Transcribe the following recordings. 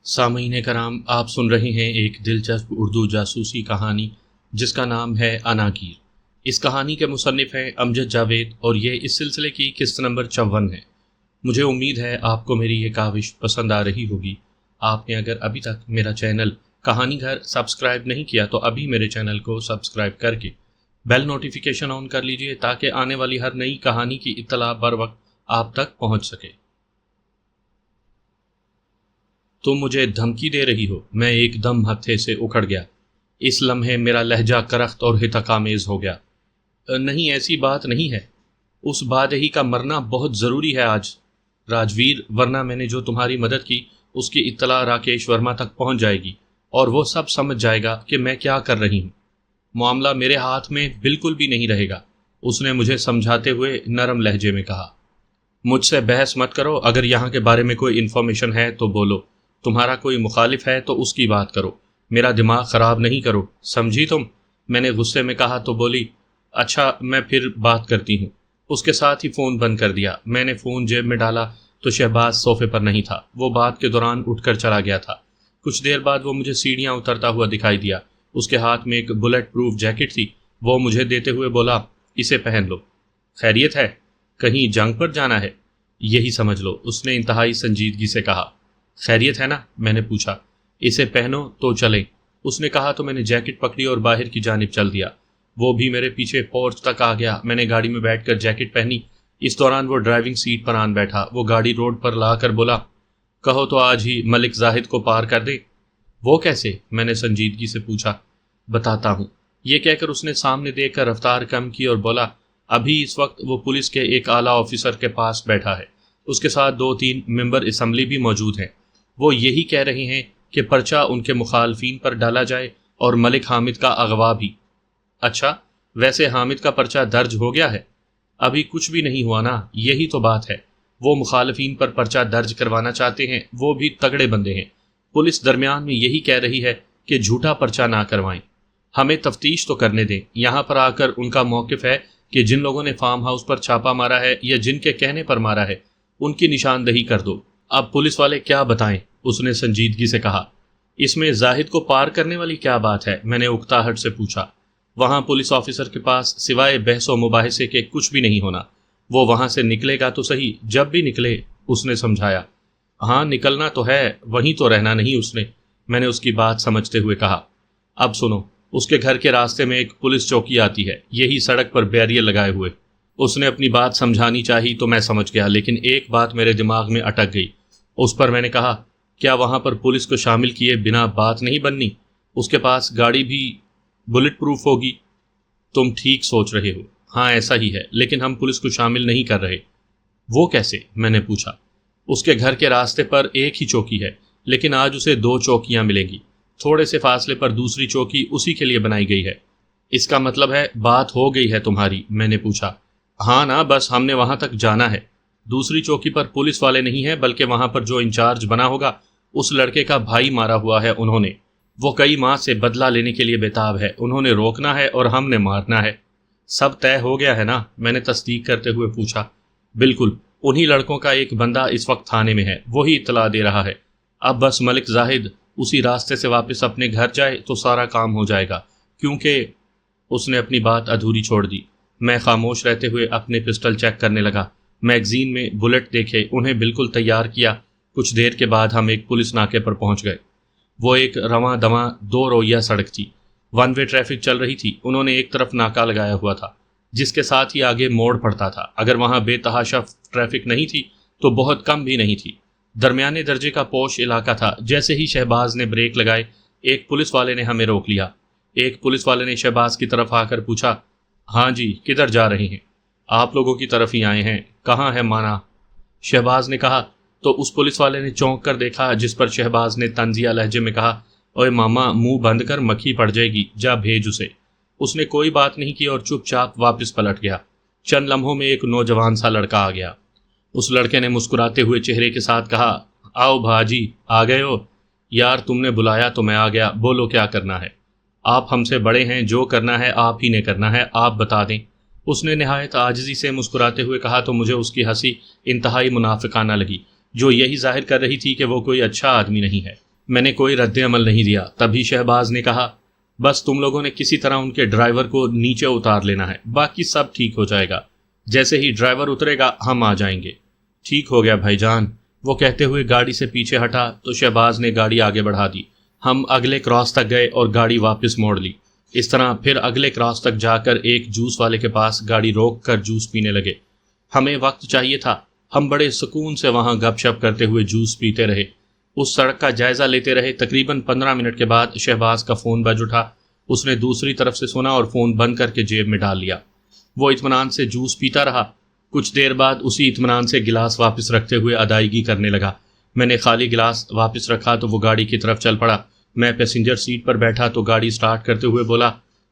سامعین کرام، آپ سن رہے ہیں ایک دلچسپ اردو جاسوسی کہانی جس کا نام ہے اناگیر۔ اس کہانی کے مصنف ہیں امجد جاوید اور یہ اس سلسلے کی قسط نمبر 54 ہے۔ مجھے امید ہے آپ کو میری یہ کاوش پسند آ رہی ہوگی۔ آپ نے اگر ابھی تک میرا چینل کہانی گھر سبسکرائب نہیں کیا تو ابھی میرے چینل کو سبسکرائب کر کے بیل نوٹیفیکیشن آن کر لیجئے تاکہ آنے والی ہر نئی کہانی کی اطلاع بر وقت آپ تک پہنچ سکے۔ تم مجھے دھمکی دے رہی ہو؟ میں ایک دم ہتھے سے اکھڑ گیا۔ اس لمحے میرا لہجہ کرخت اور ہتک آمیز ہو گیا۔ نہیں، ایسی بات نہیں ہے۔ اس بادہی کا مرنا بہت ضروری ہے آج راجویر، ورنہ میں نے جو تمہاری مدد کی اس کی اطلاع راکیش ورما تک پہنچ جائے گی اور وہ سب سمجھ جائے گا کہ میں کیا کر رہی ہوں۔ معاملہ میرے ہاتھ میں بالکل بھی نہیں رہے گا، اس نے مجھے سمجھاتے ہوئے نرم لہجے میں کہا۔ مجھ سے بحث مت کرو، اگر یہاں کے بارے میں کوئی انفارمیشن ہے تو بولو، تمہارا کوئی مخالف ہے تو اس کی بات کرو، میرا دماغ خراب نہیں کرو، سمجھی تم؟ میں نے غصے میں کہا تو بولی، اچھا میں پھر بات کرتی ہوں۔ اس کے ساتھ ہی فون بند کر دیا۔ میں نے فون جیب میں ڈالا تو شہباز صوفے پر نہیں تھا، وہ بات کے دوران اٹھ کر چلا گیا تھا۔ کچھ دیر بعد وہ مجھے سیڑھیاں اترتا ہوا دکھائی دیا۔ اس کے ہاتھ میں ایک بلٹ پروف جیکٹ تھی، وہ مجھے دیتے ہوئے بولا، اسے پہن لو۔ خیریت ہے؟ کہیں جنگ پر جانا ہے؟ یہی سمجھ لو، اس نے انتہائی سنجیدگی سے کہا۔ خیریت ہے نا؟ میں نے پوچھا۔ اسے پہنو تو چلیں، اس نے کہا تو میں نے جیکٹ پکڑی اور باہر کی جانب چل دیا۔ وہ بھی میرے پیچھے پورچ تک آ گیا۔ میں نے گاڑی میں بیٹھ کر جیکٹ پہنی۔ اس دوران وہ ڈرائیونگ سیٹ پر آن بیٹھا۔ وہ گاڑی روڈ پر لا کر بولا، کہو تو آج ہی ملک زاہد کو پار کر دے۔ وہ کیسے؟ میں نے سنجیدگی سے پوچھا۔ بتاتا ہوں، یہ کہہ کر اس نے سامنے دیکھ کر رفتار کم کی اور بولا، ابھی اس وقت وہ پولیس کے ایک اعلیٰ آفیسر کے پاس بیٹھا ہے، اس کے ساتھ 2-3 ممبر اسمبلی بھی موجود ہیں۔ وہ یہی کہہ رہے ہیں کہ پرچہ ان کے مخالفین پر ڈالا جائے اور ملک حامد کا اغوا بھی۔ اچھا، ویسے حامد کا پرچہ درج ہو گیا ہے؟ ابھی کچھ بھی نہیں ہوا نا، یہی تو بات ہے۔ وہ مخالفین پر پرچہ درج کروانا چاہتے ہیں، وہ بھی تگڑے بندے ہیں۔ پولیس درمیان میں یہی کہہ رہی ہے کہ جھوٹا پرچہ نہ کروائیں، ہمیں تفتیش تو کرنے دیں۔ یہاں پر آ کر ان کا موقف ہے کہ جن لوگوں نے فارم ہاؤس پر چھاپا مارا ہے یا جن کے کہنے پر مارا ہے ان کی نشاندہی کر دو۔ اب پولیس والے کیا بتائیں، اس نے سنجیدگی سے کہا۔ اس میں زاہد کو پار کرنے والی کیا بات ہے؟ میں نے اکتاہٹ سے پوچھا۔ وہاں پولیس آفیسر کے پاس سوائے بحث و مباحثے کے کچھ بھی نہیں ہونا۔ وہ وہاں سے نکلے گا تو صحیح، جب بھی نکلے، اس نے سمجھایا۔ ہاں نکلنا تو ہے، وہیں تو رہنا نہیں اس نے اس کی بات سمجھتے ہوئے کہا۔ اب سنو، اس کے گھر کے راستے میں ایک پولیس چوکی آتی ہے، یہی سڑک پر بیریئر لگائے ہوئے۔ اس نے اپنی بات سمجھانی چاہی تو میں سمجھ گیا، لیکن ایک بات میرے دماغ میں اٹک گئی۔ اس پر میں نے کہا، کیا وہاں پر پولیس کو شامل کیے بنا بات نہیں بننی؟ اس کے پاس گاڑی بھی بلٹ پروف ہوگی۔ تم ٹھیک سوچ رہے ہو، ہاں ایسا ہی ہے، لیکن ہم پولیس کو شامل نہیں کر رہے۔ وہ کیسے؟ میں نے پوچھا۔ اس کے گھر کے راستے پر ایک ہی چوکی ہے، لیکن آج اسے 2 چوکیاں ملیں گی۔ تھوڑے سے فاصلے پر دوسری چوکی اسی کے لیے بنائی گئی ہے۔ اس کا مطلب ہے بات ہو گئی ہے تمہاری؟ میں نے پوچھا۔ ہاں نا، بس ہم نے وہاں تک جانا ہے۔ دوسری چوکی پر پولیس والے نہیں ہیں، بلکہ وہاں پر جو انچارج بنا ہوگا اس لڑکے کا بھائی مارا ہوا ہے انہوں نے۔ وہ کئی ماہ سے بدلہ لینے کے لیے بےتاب ہے، انہوں نے روکنا ہے اور ہم نے مارنا ہے۔ سب طے ہو گیا ہے نا؟ میں نے تصدیق کرتے ہوئے پوچھا۔ بالکل، انہی لڑکوں کا ایک بندہ اس وقت تھانے میں ہے، وہی اطلاع دے رہا ہے۔ اب بس ملک زاہد اسی راستے سے واپس اپنے گھر جائے تو سارا کام ہو جائے گا، کیونکہ اس نے اپنی بات ادھوری چھوڑ دی۔ میں خاموش رہتے ہوئے اپنے پسٹل چیک کرنے لگا۔ میگزین میں بلٹ دیکھے، انہیں بالکل تیار کیا۔ کچھ دیر کے بعد ہم ایک پولیس ناکے پر پہنچ گئے۔ وہ ایک رواں دواں 2 رویہ سڑک تھی، 1 وے ٹریفک چل رہی تھی۔ انہوں نے ایک طرف ناکا لگایا ہوا تھا جس کے ساتھ ہی آگے موڑ پڑتا تھا۔ اگر وہاں بے تحاشا ٹریفک نہیں تھی تو بہت کم بھی نہیں تھی، درمیانے درجے کا پوش علاقہ تھا۔ جیسے ہی شہباز نے بریک لگائے، ایک پولیس والے نے ہمیں روک لیا۔ ایک پولیس والے نے شہباز کی طرف آ کر پوچھا، ہاں جی، کدھر جا رہے ہیں؟ آپ لوگوں کی طرف ہی آئے ہیں، کہاں ہے مانا؟ شہباز نے کہا تو اس پولیس والے نے چونک کر دیکھا، جس پر شہباز نے طنزیہ لہجے میں کہا، اوے ماما، منہ بند کر، مکھی پڑ جائے گی، جا بھیج اسے۔ اس نے کوئی بات نہیں کی اور چپ چاپ واپس پلٹ گیا۔ چند لمحوں میں ایک نوجوان سا لڑکا آ گیا۔ اس لڑکے نے مسکراتے ہوئے چہرے کے ساتھ کہا، آؤ بھاجی، آ گئے ہو؟ یار تم نے بلایا تو میں آ گیا، بولو کیا کرنا ہے؟ آپ ہم سے بڑے ہیں، جو کرنا ہے آپ ہی نے کرنا ہے، آپ بتا دیں۔ اس نے نہایت عاجزی سے مسکراتے ہوئے کہا تو مجھے اس کی ہنسی انتہائی منافقانہ لگی، جو یہی ظاہر کر رہی تھی کہ وہ کوئی اچھا آدمی نہیں ہے۔ میں نے کوئی رد عمل نہیں دیا۔ تبھی شہباز نے کہا، بس تم لوگوں نے کسی طرح ان کے ڈرائیور کو نیچے اتار لینا ہے، باقی سب ٹھیک ہو جائے گا۔ جیسے ہی ڈرائیور اترے گا ہم آ جائیں گے۔ ٹھیک ہو گیا بھائی جان، وہ کہتے ہوئے گاڑی سے پیچھے ہٹا تو شہباز نے گاڑی آگے بڑھا دی۔ ہم اگلے کراس تک گئے اور گاڑی واپس موڑ لی۔ اس طرح پھر اگلے کراس تک جا کر ایک جوس والے کے پاس گاڑی روک کر جوس پینے لگے۔ ہمیں وقت چاہیے تھا، ہم بڑے سکون سے وہاں گپ شپ کرتے ہوئے جوس پیتے رہے، اس سڑک کا جائزہ لیتے رہے۔ تقریباً 15 منٹ کے بعد شہباز کا فون بج اٹھا۔ اس نے دوسری طرف سے سنا اور فون بند کر کے جیب میں ڈال لیا۔ وہ اطمینان سے جوس پیتا رہا۔ کچھ دیر بعد اسی اطمینان سے گلاس واپس رکھتے ہوئے ادائیگی کرنے لگا۔ میں نے خالی گلاس واپس رکھا تو وہ گاڑی کی طرف چل پڑا۔ میں پیسنجر سیٹ پر بیٹھا تو گاڑی سٹارٹ کرتے ہوئے بولا،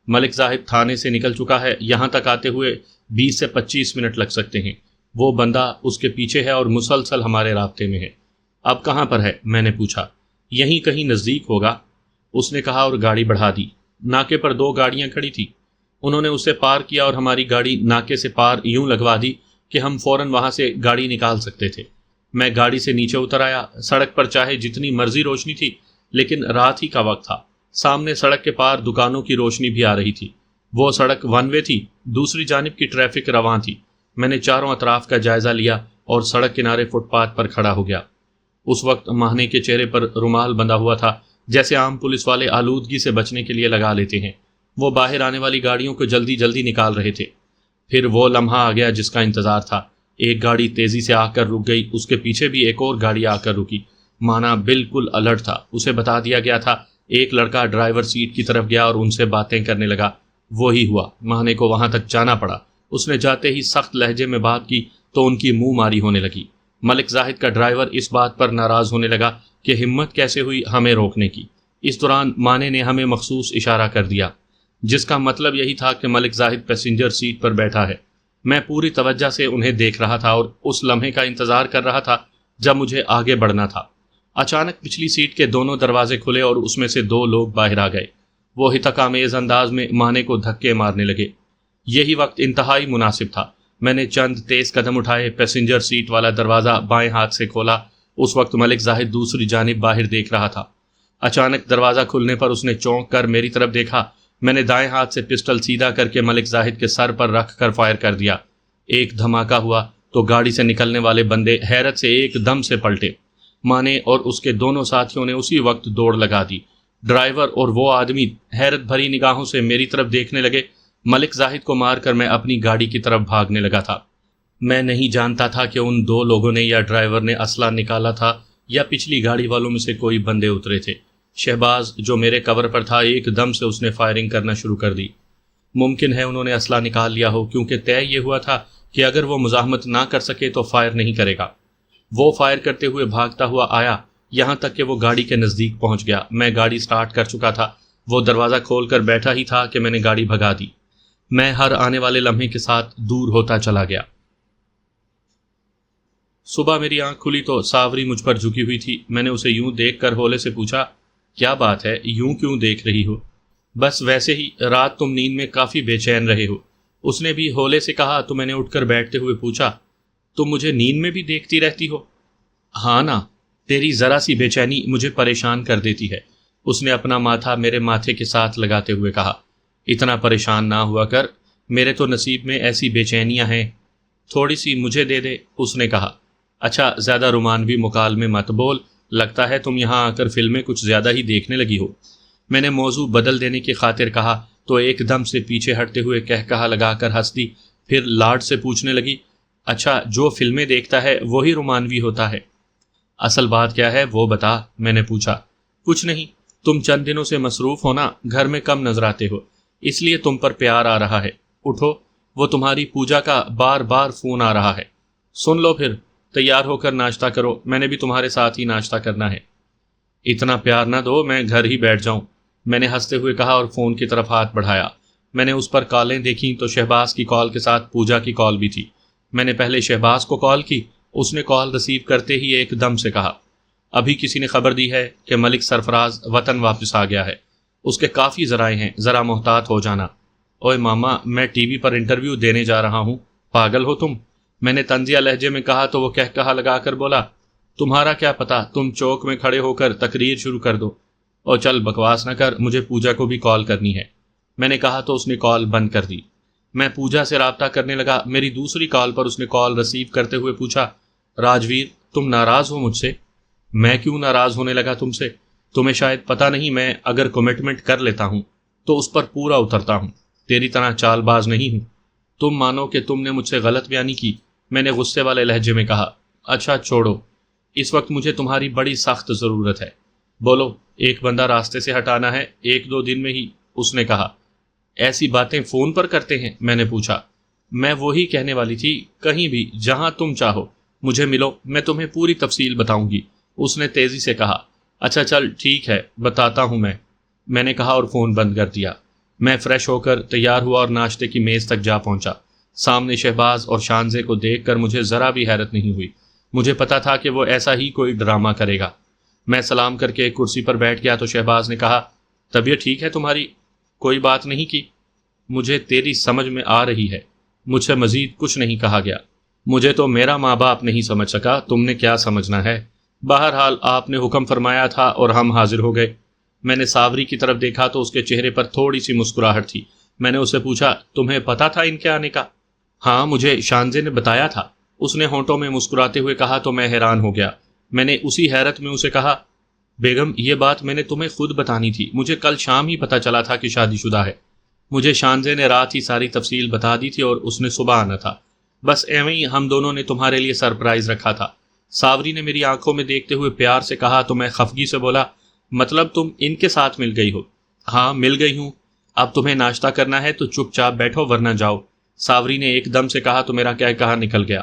ملک زاہد تھانے سے نکل چکا ہے، یہاں تک آتے ہوئے 20 سے 25 منٹ لگ سکتے ہیں۔ وہ بندہ اس کے پیچھے ہے اور مسلسل ہمارے رابطے میں ہے۔ اب کہاں پر ہے؟ میں نے پوچھا۔ یہیں کہیں نزدیک ہوگا، اس نے کہا اور گاڑی بڑھا دی۔ ناکے پر 2 گاڑیاں کھڑی تھی، انہوں نے اسے پار کیا اور ہماری گاڑی ناکے سے پار یوں لگوا دی کہ ہم فوراً وہاں سے گاڑی نکال سکتے تھے۔ میں گاڑی سے نیچے اتر آیا۔ سڑک پر چاہے جتنی مرضی روشنی تھی لیکن رات ہی کا وقت تھا۔ سامنے سڑک کے پار دکانوں کی روشنی بھی آ رہی تھی۔ وہ سڑک ون وے تھی، دوسری جانب کی ٹریفک رواں تھی۔ میں نے چاروں اطراف کا جائزہ لیا اور سڑک کنارے فٹ پاتھ پر کھڑا ہو گیا۔ اس وقت ماہنے کے چہرے پر رومال بندھا ہوا تھا، جیسے عام پولیس والے آلودگی سے بچنے کے لیے لگا لیتے ہیں۔ وہ باہر آنے والی گاڑیوں کو جلدی جلدی نکال رہے تھے۔ پھر وہ لمحہ آ گیا جس کا انتظار تھا۔ ایک گاڑی تیزی سے آ کر رک گئی، اس کے پیچھے بھی ایک اور گاڑی آ کر رکی۔ مانا بالکل الرٹ تھا، اسے بتا دیا گیا تھا۔ ایک لڑکا ڈرائیور سیٹ کی طرف گیا اور ان سے باتیں کرنے لگا۔ وہی ہوا، ماہنے کو وہاں تک جانا پڑا۔ اس نے جاتے ہی سخت لہجے میں بات کی تو ان کی منہ ماری ہونے لگی۔ ملک زاہد کا ڈرائیور اس بات پر ناراض ہونے لگا کہ ہمت کیسے ہوئی ہمیں روکنے کی۔ اس دوران مانے نے ہمیں مخصوص اشارہ کر دیا، جس کا مطلب یہی تھا کہ ملک زاہد پیسنجر سیٹ پر بیٹھا ہے۔ میں پوری توجہ سے انہیں دیکھ رہا تھا اور اس لمحے کا انتظار کر رہا تھا جب مجھے آگے بڑھنا تھا۔ اچانک پچھلی سیٹ کے دونوں دروازے کھلے اور اس میں سے 2 لوگ باہر آ گئے۔ وہ ہتک آمیز انداز میں مانے کو دھکے مارنے لگے۔ یہی وقت انتہائی مناسب تھا۔ میں نے چند تیز قدم اٹھائے، پیسنجر سیٹ والا دروازہ بائیں ہاتھ سے کھولا۔ اس وقت ملک زاہد دوسری جانب باہر دیکھ رہا تھا۔ اچانک دروازہ کھلنے پر اس نے چونک کر میری طرف دیکھا۔ میں نے دائیں ہاتھ سے پسٹل سیدھا کر کے ملک زاہد کے سر پر رکھ کر فائر کر دیا۔ ایک دھماکہ ہوا تو گاڑی سے نکلنے والے بندے حیرت سے ایک دم سے پلٹے۔ مانے اور اس کے دونوں ساتھیوں نے اسی وقت دوڑ لگا دی۔ ڈرائیور اور وہ آدمی حیرت بھری نگاہوں سے میری طرف دیکھنے لگے۔ ملک زاہد کو مار کر میں اپنی گاڑی کی طرف بھاگنے لگا تھا۔ میں نہیں جانتا تھا کہ ان 2 لوگوں نے یا ڈرائیور نے اسلحہ نکالا تھا یا پچھلی گاڑی والوں میں سے کوئی بندے اترے تھے۔ شہباز جو میرے کور پر تھا، ایک دم سے اس نے فائرنگ کرنا شروع کر دی۔ ممکن ہے انہوں نے اسلحہ نکال لیا ہو، کیونکہ طے یہ ہوا تھا کہ اگر وہ مزاحمت نہ کر سکے تو فائر نہیں کرے گا۔ وہ فائر کرتے ہوئے بھاگتا ہوا آیا، یہاں تک کہ وہ گاڑی کے نزدیک پہنچ گیا۔ میں گاڑی سٹارٹ کر چکا تھا، وہ دروازہ کھول کر بیٹھا ہی تھا کہ میں نے گاڑی بھگا دی۔ میں ہر آنے والے لمحے کے ساتھ دور ہوتا چلا گیا۔ صبح میری آنکھ کھلی تو ساوری مجھ پر جھکی ہوئی تھی۔ میں نے اسے یوں دیکھ کر ہولے سے پوچھا، کیا بات ہے، یوں کیوں دیکھ رہی ہو؟ بس ویسے ہی، رات تم نیند میں کافی بے چین رہے ہو۔ اس نے بھی ہولے سے کہا تو میں نے اٹھ کر بیٹھتے ہوئے پوچھا، تم مجھے نیند میں بھی دیکھتی رہتی ہو؟ ہاں نا، تیری ذرا سی بے چینی مجھے پریشان کر دیتی ہے۔ اس نے اپنا ماتھا میرے ماتھے کے ساتھ لگاتے ہوئے کہا، اتنا پریشان نہ ہوا کر، میرے تو نصیب میں ایسی بے چینیاں ہیں، تھوڑی سی مجھے دے دے۔ اس نے کہا، اچھا زیادہ رومانوی مکالمے مت بول، لگتا ہے تم یہاں آ کر فلمیں کچھ زیادہ ہی دیکھنے لگی ہو۔ میں نے موضوع بدل دینے کی خاطر کہا تو ایک دم سے پیچھے ہٹتے ہوئے کہا لگا کر ہنس دی، پھر لاڈ سے پوچھنے لگی، اچھا جو فلمیں دیکھتا ہے وہی رومانوی ہوتا ہے؟ اصل بات کیا ہے وہ بتا، میں نے پوچھا۔ کچھ نہیں، تم چند دنوں سے مصروف ہونا، گھر میں کم نظر آتے ہو، اس لیے تم پر پیار آ رہا ہے۔ اٹھو، وہ تمہاری پوجا کا بار بار فون آ رہا ہے۔ سن لو پھر، تیار ہو کر ناشتہ کرو، میں نے بھی تمہارے ساتھ ہی ناشتہ کرنا ہے۔ اتنا پیار نہ دو، میں گھر ہی بیٹھ جاؤں، میں نے ہنستے ہوئے کہا اور فون کی طرف ہاتھ بڑھایا۔ میں نے اس پر کالیں دیکھیں تو شہباز کی کال کے ساتھ پوجا کی کال بھی تھی۔ میں نے پہلے شہباز کو کال کی، اس نے کال ریسیو کرتے ہی ایک دم سے کہا، ابھی کسی نے خبر دی ہے کہ ملک سرفراز وطن واپس آ گیا ہے، اس کے کافی ذرائع ہیں، ذرا محتاط ہو جانا۔ اوئے ماما، میں ٹی وی پر انٹرویو دینے جا رہا ہوں، پاگل ہو تم؟ میں نے طنزیہ لہجے میں کہا تو وہ کہا لگا کر بولا، تمہارا کیا پتا، تم چوک میں کھڑے ہو کر تقریر شروع کر دو۔ اور چل بکواس نہ کر، مجھے پوجا کو بھی کال کرنی ہے۔ میں نے کہا تو اس نے کال بند کر دی۔ میں پوجا سے رابطہ کرنے لگا۔ میری دوسری کال پر اس نے کال ریسیو کرتے ہوئے پوچھا، راجویر تم ناراض ہو مجھ سے؟ میں کیوں ناراض ہونے لگا تم سے؟ تمہیں شاید پتہ نہیں، میں اگر کمٹمنٹ کر لیتا ہوں تو اس پر پورا اترتا ہوں، تیری طرح چال باز نہیں ہوں۔ تم مانو کہ تم نے مجھ سے غلط بیانی کی، میں نے غصے والے لہجے میں کہا۔ اچھا چھوڑو، اس وقت مجھے تمہاری بڑی سخت ضرورت ہے، بولو ایک بندہ راستے سے ہٹانا ہے 1-2 دن میں ہی، اس نے کہا۔ ایسی باتیں فون پر کرتے ہیں؟ میں نے پوچھا۔ میں وہی کہنے والی تھی، کہیں بھی جہاں تم چاہو مجھے ملو، میں تمہیں پوری تفصیل بتاؤں گی، اس نے تیزی سے کہا۔ اچھا چل ٹھیک ہے، بتاتا ہوں میں نے کہا اور فون بند کر دیا۔ میں فریش ہو کر تیار ہوا اور ناشتے کی میز تک جا پہنچا۔ سامنے شہباز اور شانزے کو دیکھ کر مجھے ذرا بھی حیرت نہیں ہوئی، مجھے پتا تھا کہ وہ ایسا ہی کوئی ڈرامہ کرے گا۔ میں سلام کر کے ایک کرسی پر بیٹھ گیا تو شہباز نے کہا، طبیعت ٹھیک ہے تمہاری؟ کوئی بات نہیں کی؟ مجھے تیری سمجھ میں آ رہی ہے، مجھ سے مزید کچھ نہیں کہا گیا۔ مجھے تو میرا ماں باپ نہیں سمجھ سکا، تم نے کیا سمجھنا ہے؟ بہرحال آپ نے حکم فرمایا تھا اور ہم حاضر ہو گئے۔ میں نے ساوری کی طرف دیکھا تو اس کے چہرے پر تھوڑی سی مسکراہٹ تھی۔ میں نے اسے پوچھا، تمہیں پتا تھا ان کے آنے کا؟ ہاں مجھے شانزے نے بتایا تھا، اس نے ہونٹوں میں مسکراتے ہوئے کہا تو میں حیران ہو گیا۔ میں نے اسی حیرت میں اسے کہا، بیگم یہ بات میں نے تمہیں خود بتانی تھی، مجھے کل شام ہی پتا چلا تھا کہ شادی شدہ ہے۔ مجھے شانزے نے رات ہی ساری تفصیل بتا دی تھی اور اس نے صبح آنا تھا، بس ایویں ہی ہم دونوں نے تمہارے لیے سرپرائز رکھا تھا۔ ساوری نے میری آنکھوں میں دیکھتے ہوئے پیار سے کہا تو میں خفگی سے بولا، مطلب تم ان کے ساتھ مل گئی ہو؟ ہاں مل گئی ہوں۔ اب تمہیں ناشتہ کرنا ہے تو چپ چاپ بیٹھو ورنہ جاؤ، ساوری نے ایک دم سے کہا تو میرا کیا کہا نکل گیا۔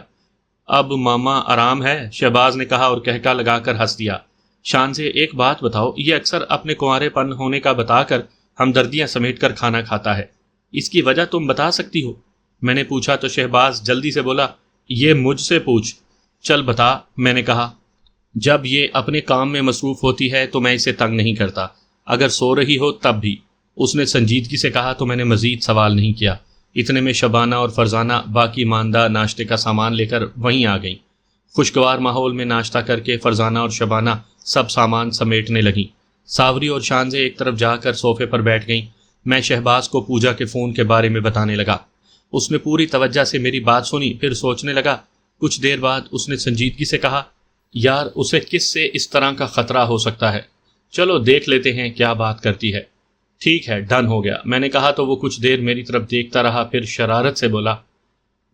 اب ماما آرام ہے، شہباز نے کہا اور کہکا لگا کر ہنس دیا۔ شان سے ایک بات بتاؤ، یہ اکثر اپنے کنوارے پن ہونے کا بتا کر ہمدردیاں سمیٹ کر کھانا کھاتا ہے، اس کی وجہ تم بتا سکتی ہو؟ میں نے پوچھا تو شہباز جلدی سے بولا، یہ مجھ سے پوچھ۔ چل بتا، میں نے کہا۔ جب یہ اپنے کام میں مصروف ہوتی ہے تو میں اسے تنگ نہیں کرتا، اگر سو رہی ہو تب بھی، اس نے سنجیدگی سے کہا تو میں نے مزید سوال نہیں کیا۔ اتنے میں شبانہ اور فرزانہ باقی ماندہ ناشتے کا سامان لے کر وہیں آ گئیں۔ خوشگوار ماحول میں ناشتہ کر کے فرزانہ اور شبانہ سب سامان سمیٹنے لگیں۔ ساوری اور شانزے ایک طرف جا کر صوفے پر بیٹھ گئیں۔ میں شہباز کو پوجا کے فون کے بارے میں بتانے لگا۔ اس نے پوری توجہ سے میری بات سنی، پھر سوچنے لگا۔ کچھ دیر بعد اس نے سنجیدگی سے کہا، یار اسے کس سے اس طرح کا خطرہ ہو سکتا ہے، چلو دیکھ لیتے ہیں کیا بات کرتی ہے۔ ٹھیک ہے، ڈن ہو گیا، میں نے کہا تو وہ کچھ دیر میری طرف دیکھتا رہا، پھر شرارت سے بولا،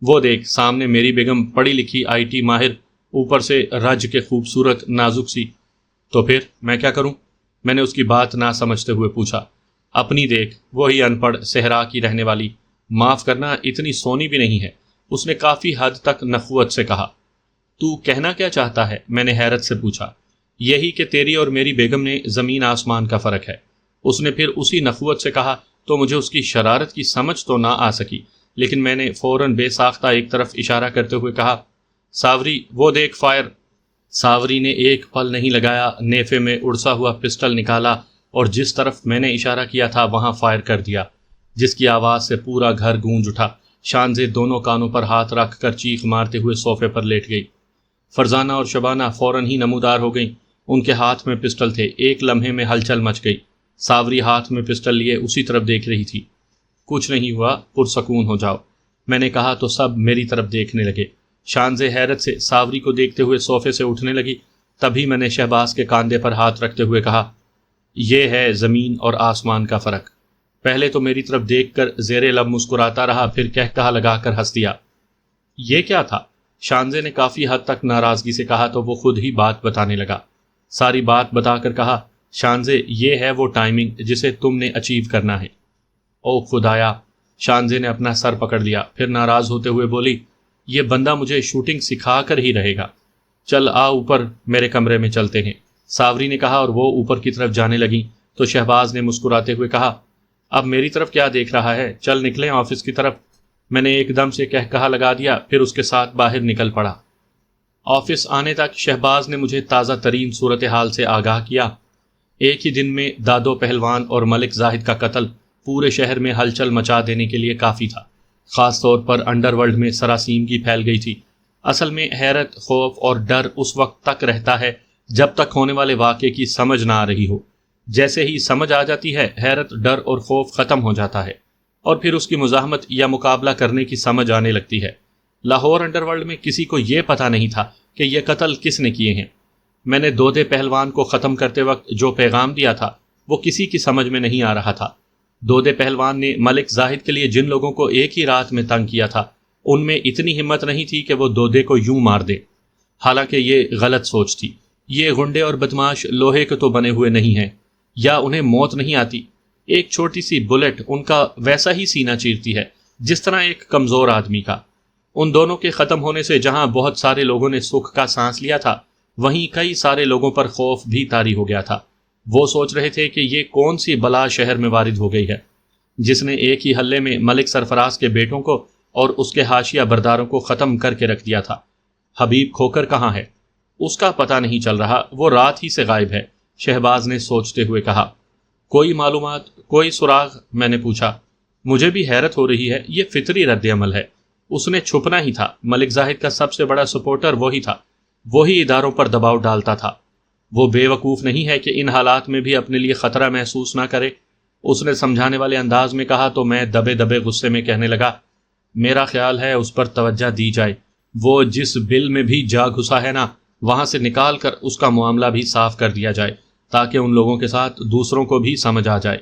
وہ دیکھ سامنے میری بیگم، پڑھی لکھی IT ماہر، اوپر سے رج کے خوبصورت نازک سی۔ تو پھر میں کیا کروں؟ میں نے اس کی بات نہ سمجھتے ہوئے پوچھا۔ اپنی دیکھ، وہی ان پڑھ صحرا کی رہنے والی، معاف کرنا اتنی سونی بھی نہیں ہے، اس نے کافی حد تک نخوت سے کہا۔ تو کہنا کیا چاہتا ہے؟ میں نے حیرت سے پوچھا۔ یہی کہ تیری اور میری بیگم میں زمین آسمان کا فرق ہے، اس نے پھر اسی نخوت سے کہا تو مجھے اس کی شرارت کی سمجھ تو نہ آ سکی، لیکن میں نے فوراً بے ساختہ ایک طرف اشارہ کرتے ہوئے کہا، ساوری وہ دیکھ فائر۔ ساوری نے ایک پل نہیں لگایا، نیفے میں اڑسا ہوا پسٹل نکالا اور جس طرف میں نے اشارہ کیا تھا وہاں فائر کر دیا، جس کی آواز سے پورا گھر گونج اٹھا۔ شانزے دونوں کانوں پر ہاتھ رکھ کر چیخ مارتے ہوئے صوفے پر لیٹ گئی۔ فرزانہ اور شبانہ فوراً ہی نمودار ہو گئیں، ان کے ہاتھ میں پسٹل تھے۔ ایک لمحے میں ہلچل مچ گئی۔ ساوری ہاتھ میں پسٹل لیے اسی طرف دیکھ رہی تھی۔ کچھ نہیں ہوا، پرسکون ہو جاؤ، میں نے کہا تو سب میری طرف دیکھنے لگے۔ شانزے حیرت سے ساوری کو دیکھتے ہوئے صوفے سے اٹھنے لگی، تبھی میں نے شہباز کے کاندھے پر ہاتھ رکھتے ہوئے کہا، یہ ہے زمین اور آسمان کا فرق۔ پہلے تو میری طرف دیکھ کر زیر لب مسکراتا رہا، پھر کہا لگا کر ہنس دیا۔ یہ کیا تھا؟ شانزے نے کافی حد تک ناراضگی سے کہا تو وہ خود ہی بات بتانے لگا۔ ساری بات بتا کر کہا، شانزے یہ ہے وہ ٹائمنگ جسے تم نے اچیو کرنا ہے۔ او خدایا! شانزے نے اپنا سر پکڑ لیا، پھر ناراض ہوتے ہوئے بولی، یہ بندہ مجھے شوٹنگ سکھا کر ہی رہے گا، چل آ اوپر میرے کمرے میں چلتے ہیں، ساوری نے کہا اور وہ اوپر کی طرف جانے لگیں تو شہباز نے مسکراتے ہوئے کہا، اب میری طرف کیا دیکھ رہا ہے، چل نکلیں آفس کی طرف۔ میں نے ایک دم سے کہا لگا دیا، پھر اس کے ساتھ باہر نکل پڑا۔ آفس آنے تک شہباز نے مجھے تازہ ترین صورتحال سے آگاہ کیا۔ ایک ہی دن میں دادو پہلوان اور ملک زاہد کا قتل پورے شہر میں ہلچل مچا دینے کے لیے کافی تھا، خاص طور پر انڈر ورلڈ میں سراسیمگی پھیل گئی تھی۔ اصل میں حیرت، خوف اور ڈر اس وقت تک رہتا ہے جب تک ہونے والے واقعے کی سمجھ نہ آ رہی ہو۔ جیسے ہی سمجھ آ جاتی ہے، حیرت، ڈر اور خوف ختم ہو جاتا ہے، اور پھر اس کی مزاحمت یا مقابلہ کرنے کی سمجھ آنے لگتی ہے۔ لاہور انڈر ورلڈ میں کسی کو یہ پتہ نہیں تھا کہ یہ قتل کس نے کیے ہیں۔ میں نے دودے پہلوان کو ختم کرتے وقت جو پیغام دیا تھا وہ کسی کی سمجھ میں نہیں آ رہا تھا۔ دودے پہلوان نے ملک زاہد کے لیے جن لوگوں کو ایک ہی رات میں تنگ کیا تھا، ان میں اتنی ہمت نہیں تھی کہ وہ دودے کو یوں مار دے۔ حالانکہ یہ غلط سوچ تھی۔ یہ غنڈے اور بدماش لوہے کے تو بنے ہوئے نہیں ہیں، یا انہیں موت نہیں آتی۔ ایک چھوٹی سی بلٹ ان کا ویسا ہی سینہ چیرتی ہے جس طرح ایک کمزور آدمی کا۔ ان دونوں کے ختم ہونے سے جہاں بہت سارے لوگوں نے سکھ کا سانس لیا تھا، وہیں کئی سارے لوگوں پر خوف بھی طاری ہو گیا تھا۔ وہ سوچ رہے تھے کہ یہ کون سی بلا شہر میں وارد ہو گئی ہے جس نے ایک ہی حلے میں ملک سرفراز کے بیٹوں کو اور اس کے حاشیہ برداروں کو ختم کر کے رکھ دیا تھا۔ حبیب کھوکر کہاں ہے؟ اس کا پتہ نہیں چل رہا، وہ رات ہی سے غائب ہے، شہباز نے سوچتے ہوئے کہا۔ کوئی معلومات، کوئی سراغ؟ میں نے پوچھا۔ مجھے بھی حیرت ہو رہی ہے، یہ فطری رد عمل ہے۔ اس نے چھپنا ہی تھا۔ ملک زاہد کا سب سے بڑا سپورٹر وہی تھا، وہی اداروں پر دباؤ ڈالتا تھا۔ وہ بے وقوف نہیں ہے کہ ان حالات میں بھی اپنے لیے خطرہ محسوس نہ کرے۔ اس نے سمجھانے والے انداز میں کہا تو میں دبے دبے غصے میں کہنے لگا، میرا خیال ہے اس پر توجہ دی جائے۔ وہ جس بل میں بھی جا گھسا ہے نا، وہاں سے نکال کر اس کا معاملہ بھی صاف کر دیا جائے تاکہ ان لوگوں کے ساتھ دوسروں کو بھی سمجھ آ جائے۔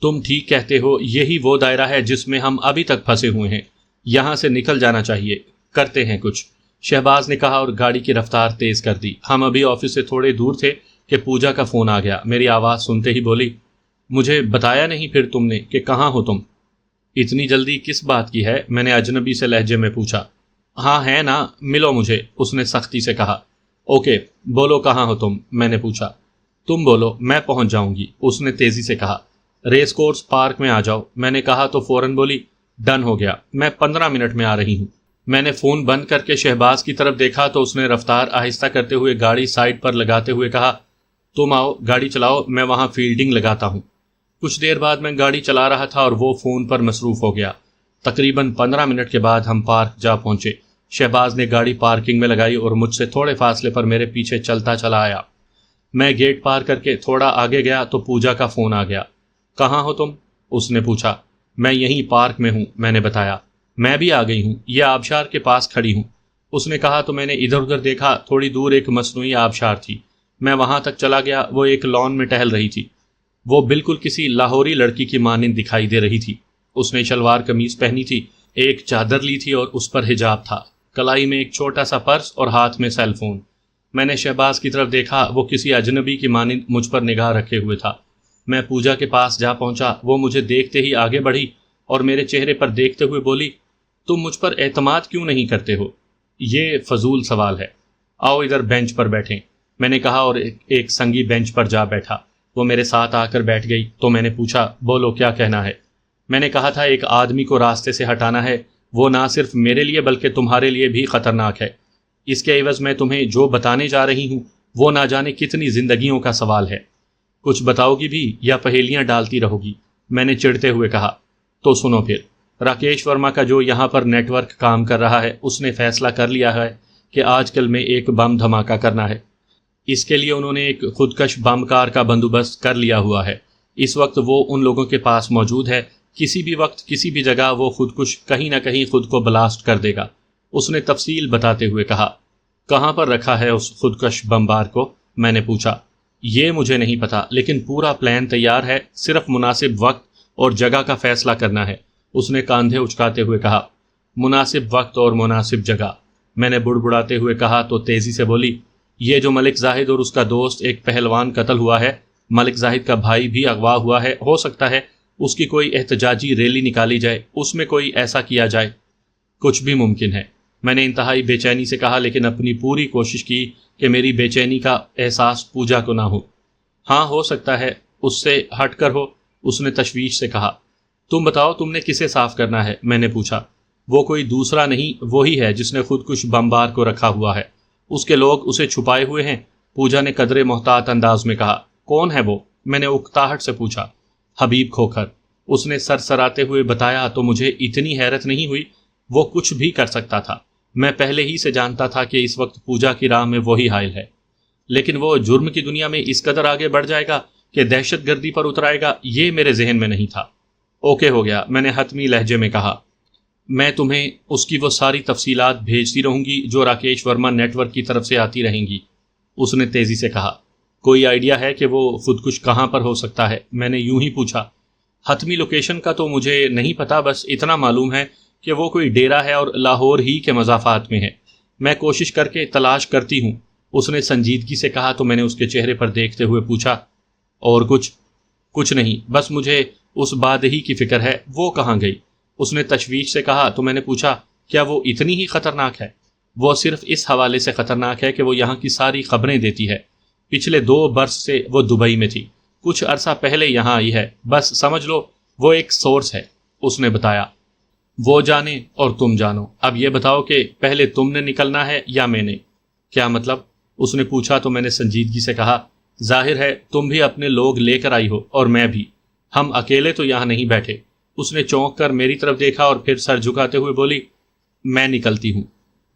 تم ٹھیک کہتے ہو، یہی وہ دائرہ ہے جس میں ہم ابھی تک پھنسے ہوئے ہیں۔ یہاں سے نکل جانا چاہیے، کرتے ہیں کچھ، شہباز نے کہا اور گاڑی کی رفتار تیز کر دی۔ ہم ابھی آفس سے تھوڑے دور تھے کہ پوجا کا فون آ گیا۔ میری آواز سنتے ہی بولی، مجھے بتایا نہیں پھر تم نے کہ کہاں ہو تم؟ اتنی جلدی کس بات کی ہے؟ میں نے اجنبی سے لہجے میں پوچھا۔ ہاں ہے نا، ملو مجھے، اس نے سختی سے کہا۔ اوکے، بولو کہاں ہو تم؟ میں نے پوچھا۔ تم بولو، میں پہنچ جاؤں گی، اس نے تیزی سے کہا۔ ریس کورس پارک میں آ جاؤ، میں نے کہا تو فوراً بولی، ڈن ہو گیا، میں 15 منٹ میں آ رہی ہوں۔ میں نے فون بند کر کے شہباز کی طرف دیکھا تو اس نے رفتار آہستہ کرتے ہوئے گاڑی سائڈ پر لگاتے ہوئے کہا، تم آؤ، گاڑی چلاؤ، میں وہاں فیلڈنگ لگاتا ہوں۔ کچھ دیر بعد میں گاڑی چلا رہا تھا اور وہ فون پر مصروف ہو گیا۔ تقریباً 15 منٹ کے بعد ہم پارک جا پہنچے۔ شہباز نے گاڑی پارکنگ میں لگائی اور مجھ سے تھوڑے فاصلے پر میرے پیچھے چلتا چلا آیا۔ میں گیٹ پار کر کے تھوڑا آگے گیا تو پوجا کا فون آ گیا۔ کہاں ہو تم؟ اس نے پوچھا۔ میں یہیں پارک میں ہوں، میں نے بتایا۔ میں بھی آ گئی ہوں، یہ آبشار کے پاس کھڑی ہوں، اس نے کہا تو میں نے ادھر ادھر دیکھا۔ تھوڑی دور ایک مصنوعی آبشار تھی، میں وہاں تک چلا گیا۔ وہ ایک لان میں ٹہل رہی تھی۔ وہ بالکل کسی لاہوری لڑکی کی مانند دکھائی دے رہی تھی۔ اس نے شلوار قمیض پہنی تھی، ایک چادر لی تھی اور اس پر حجاب تھا، کلائی میں ایک چھوٹا سا پرس اور ہاتھ میں سیل فون۔ میں نے شہباز کی طرف دیکھا، وہ کسی اجنبی کی مانند مجھ پر نگاہ رکھے ہوئے تھا۔ میں پوجا کے پاس جا پہنچا۔ وہ مجھے دیکھتے ہی آگے بڑھی اور میرے چہرے پر دیکھتے ہوئے بولی، تم مجھ پر اعتماد کیوں نہیں کرتے ہو؟ یہ فضول سوال ہے، آؤ ادھر بینچ پر بیٹھیں، میں نے کہا اور ایک سنگی بینچ پر جا بیٹھا۔ وہ میرے ساتھ آ کر بیٹھ گئی تو میں نے پوچھا، بولو کیا کہنا ہے؟ میں نے کہا تھا ایک آدمی کو راستے سے ہٹانا ہے، وہ نہ صرف میرے لیے بلکہ تمہارے لیے بھی خطرناک ہے۔ اس کے عوض میں تمہیں جو بتانے جا رہی ہوں وہ نہ جانے کتنی زندگیوں کا سوال ہے۔ کچھ بتاؤ گی بھی یا پہیلیاں ڈالتی رہو گی؟ میں نے چڑھتے ہوئے کہا۔ تو سنو پھر، راکیش ورما کا جو یہاں پر نیٹ ورک کام کر رہا ہے، اس نے فیصلہ کر لیا ہے کہ آج کل میں ایک بم دھماکہ کرنا ہے۔ اس کے لیے انہوں نے ایک خودکش بم کار کا بندوبست کر لیا ہوا ہے۔ اس وقت وہ ان لوگوں کے پاس موجود ہے، کسی بھی وقت کسی بھی جگہ وہ خودکش کہیں نہ کہیں خود کو بلاسٹ کر دے گا، اس نے تفصیل بتاتے ہوئے کہا۔ کہاں پر رکھا ہے اس خودکش بمبار کو؟ میں نے پوچھا۔ یہ مجھے نہیں پتا، لیکن پورا پلان تیار ہے، صرف مناسب وقت اور جگہ کا فیصلہ کرنا ہے، اس نے کاندھے اچکاتے ہوئے کہا۔ مناسب وقت اور مناسب جگہ، میں نے بڑبڑاتے ہوئے کہا تو تیزی سے بولی، یہ جو ملک زاہد اور اس کا دوست ایک پہلوان قتل ہوا ہے، ملک زاہد کا بھائی بھی اغوا ہوا ہے، ہو سکتا ہے اس کی کوئی احتجاجی ریلی نکالی جائے، اس میں کوئی ایسا کیا جائے۔ کچھ بھی ممکن ہے، میں نے انتہائی بے چینی سے کہا، لیکن اپنی پوری کوشش کی کہ میری بے چینی کا احساس پوجا کو نہ ہو۔ ہاں ہو سکتا ہے، اس سے ہٹ کر ہو، اس نے تشویش سے کہا۔ تم بتاؤ تم نے کسے صاف کرنا ہے؟ میں نے پوچھا۔ وہ کوئی دوسرا نہیں، وہی ہے جس نے خودکش بمبار کو رکھا ہوا ہے، اس کے لوگ اسے چھپائے ہوئے ہیں، پوجا نے قدرے محتاط انداز میں کہا۔ کون ہے وہ؟ میں نے اکتاہٹ سے پوچھا۔ حبیب کھوکھر، اس نے سرسراتے ہوئے بتایا تو مجھے اتنی حیرت نہیں ہوئی، وہ کچھ بھی کر سکتا تھا، میں پہلے ہی سے جانتا تھا کہ اس وقت پوجا کی راہ میں وہی حائل ہے، لیکن وہ جرم کی دنیا میں اس قدر آگے بڑھ جائے گا کہ دہشت گردی پر اترائے گا، یہ میرے ذہن میں نہیں تھا۔ اوکے ہو گیا، میں نے حتمی لہجے میں کہا۔ میں تمہیں اس کی وہ ساری تفصیلات بھیجتی رہوں گی جو راکیش ورما نیٹ ورک کی طرف سے آتی رہیں گی، اس نے تیزی سے کہا۔ کوئی آئیڈیا ہے کہ وہ خودکش کہاں پر ہو سکتا ہے؟ میں نے یوں ہی پوچھا۔ حتمی لوکیشن کا تو مجھے نہیں پتا، بس اتنا معلوم ہے کہ وہ کوئی ڈیرا ہے اور لاہور ہی کے مضافات میں ہے۔ میں کوشش کر کے تلاش کرتی ہوں، اس نے سنجیدگی سے کہا تو میں نے اس کے چہرے پر دیکھتے ہوئے پوچھا، اور کچھ نہیں، بس مجھے اس بادہی کی فکر ہے، وہ کہاں گئی؟ اس نے تشویش سے کہا تو میں نے پوچھا، کیا وہ اتنی ہی خطرناک ہے؟ وہ صرف اس حوالے سے خطرناک ہے کہ وہ یہاں کی ساری خبریں دیتی ہے۔ پچھلے 2 برس سے وہ دبئی میں تھی، کچھ عرصہ پہلے یہاں آئی ہے، بس سمجھ لو وہ ایک سورس ہے، اس نے بتایا۔ وہ جانے اور تم جانو، اب یہ بتاؤ کہ پہلے تم نے نکلنا ہے یا میں نے؟ کیا مطلب؟ اس نے پوچھا تو میں نے سنجیدگی سے کہا، ظاہر ہے تم بھی اپنے لوگ لے کر آئی ہو اور میں بھی، ہم اکیلے تو یہاں نہیں بیٹھے۔ اس نے چونک کر میری طرف دیکھا اور پھر سر جھکاتے ہوئے بولی، میں نکلتی ہوں۔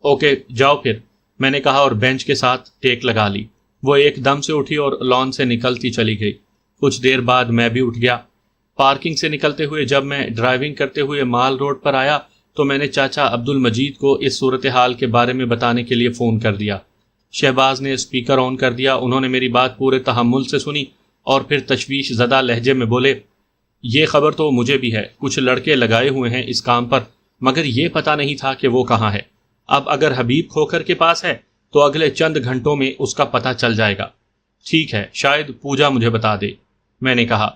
اوکے جاؤ پھر، میں نے کہا اور بینچ کے ساتھ ٹیک لگا لی۔ وہ ایک دم سے اٹھی اور لان سے نکلتی چلی گئی۔ کچھ دیر بعد میں بھی اٹھ گیا۔ پارکنگ سے نکلتے ہوئے جب میں ڈرائیونگ کرتے ہوئے مال روڈ پر آیا تو میں نے چاچا عبد المجید کو اس صورتحال کے بارے میں بتانے کے لیے فون کر دیا۔ شہباز نے اسپیکر آن کر دیا، انہوں نے میری بات پورے تحمل سے سنی اور پھر تشویش زدہ لہجے میں بولے، یہ خبر تو مجھے بھی ہے، کچھ لڑکے لگائے ہوئے ہیں اس کام پر، مگر یہ پتہ نہیں تھا کہ وہ کہاں ہے۔ اب اگر حبیب کھوکھر کے پاس ہے تو اگلے چند گھنٹوں میں اس کا پتہ چل جائے گا۔ ٹھیک ہے، شاید پوجا مجھے بتا دے، میں نے کہا۔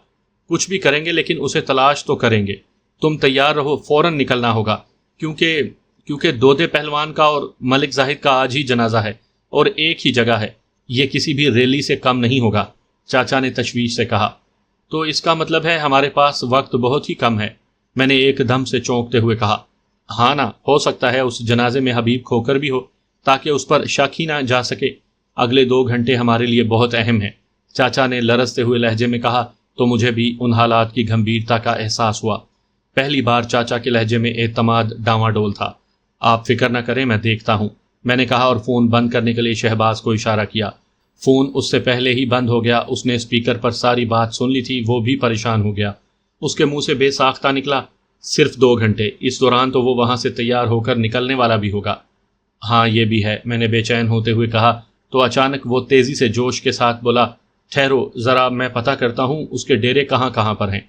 کچھ بھی کریں گے لیکن اسے تلاش تو کریں گے۔ تم تیار رہو، فوراً نکلنا ہوگا، کیونکہ دودے پہلوان کا اور ملک زاہد کا آج ہی جنازہ ہے اور ایک ہی جگہ ہے، یہ کسی بھی ریلی سے کم نہیں ہوگا، چاچا نے تشویش سے کہا۔ تو اس کا مطلب ہے ہمارے پاس وقت بہت ہی کم ہے، میں نے ایک دم سے چونکتے ہوئے کہا۔ ہاں نا، ہو سکتا ہے اس جنازے میں حبیب کھوکر بھی ہو تاکہ اس پر شک ہی نہ جا سکے۔ اگلے 2 گھنٹے ہمارے لیے بہت اہم ہیں، چاچا نے لرزتے ہوئے لہجے میں کہا تو مجھے بھی ان حالات کی گھمبیرتا کا احساس ہوا۔ پہلی بار چاچا کے لہجے میں اعتماد ڈاواں ڈول تھا۔ آپ فکر نہ کریں، میں دیکھتا ہوں، میں نے کہا اور فون بند کرنے کے لیے شہباز کو اشارہ کیا۔ فون اس سے پہلے ہی بند ہو گیا، اس نے اسپیکر پر ساری بات سن لی تھی، وہ بھی پریشان ہو گیا۔ اس کے منہ سے بے ساختہ نکلا، صرف 2 گھنٹے، اس دوران تو وہ وہاں سے تیار ہو کر نکلنے والا بھی ہوگا۔ ہاں یہ بھی ہے، میں نے بے چین ہوتے ہوئے کہا تو اچانک وہ تیزی سے جوش کے ساتھ بولا، ٹھہرو ذرا، میں پتہ کرتا ہوں اس کے ڈیرے کہاں پر ہیں۔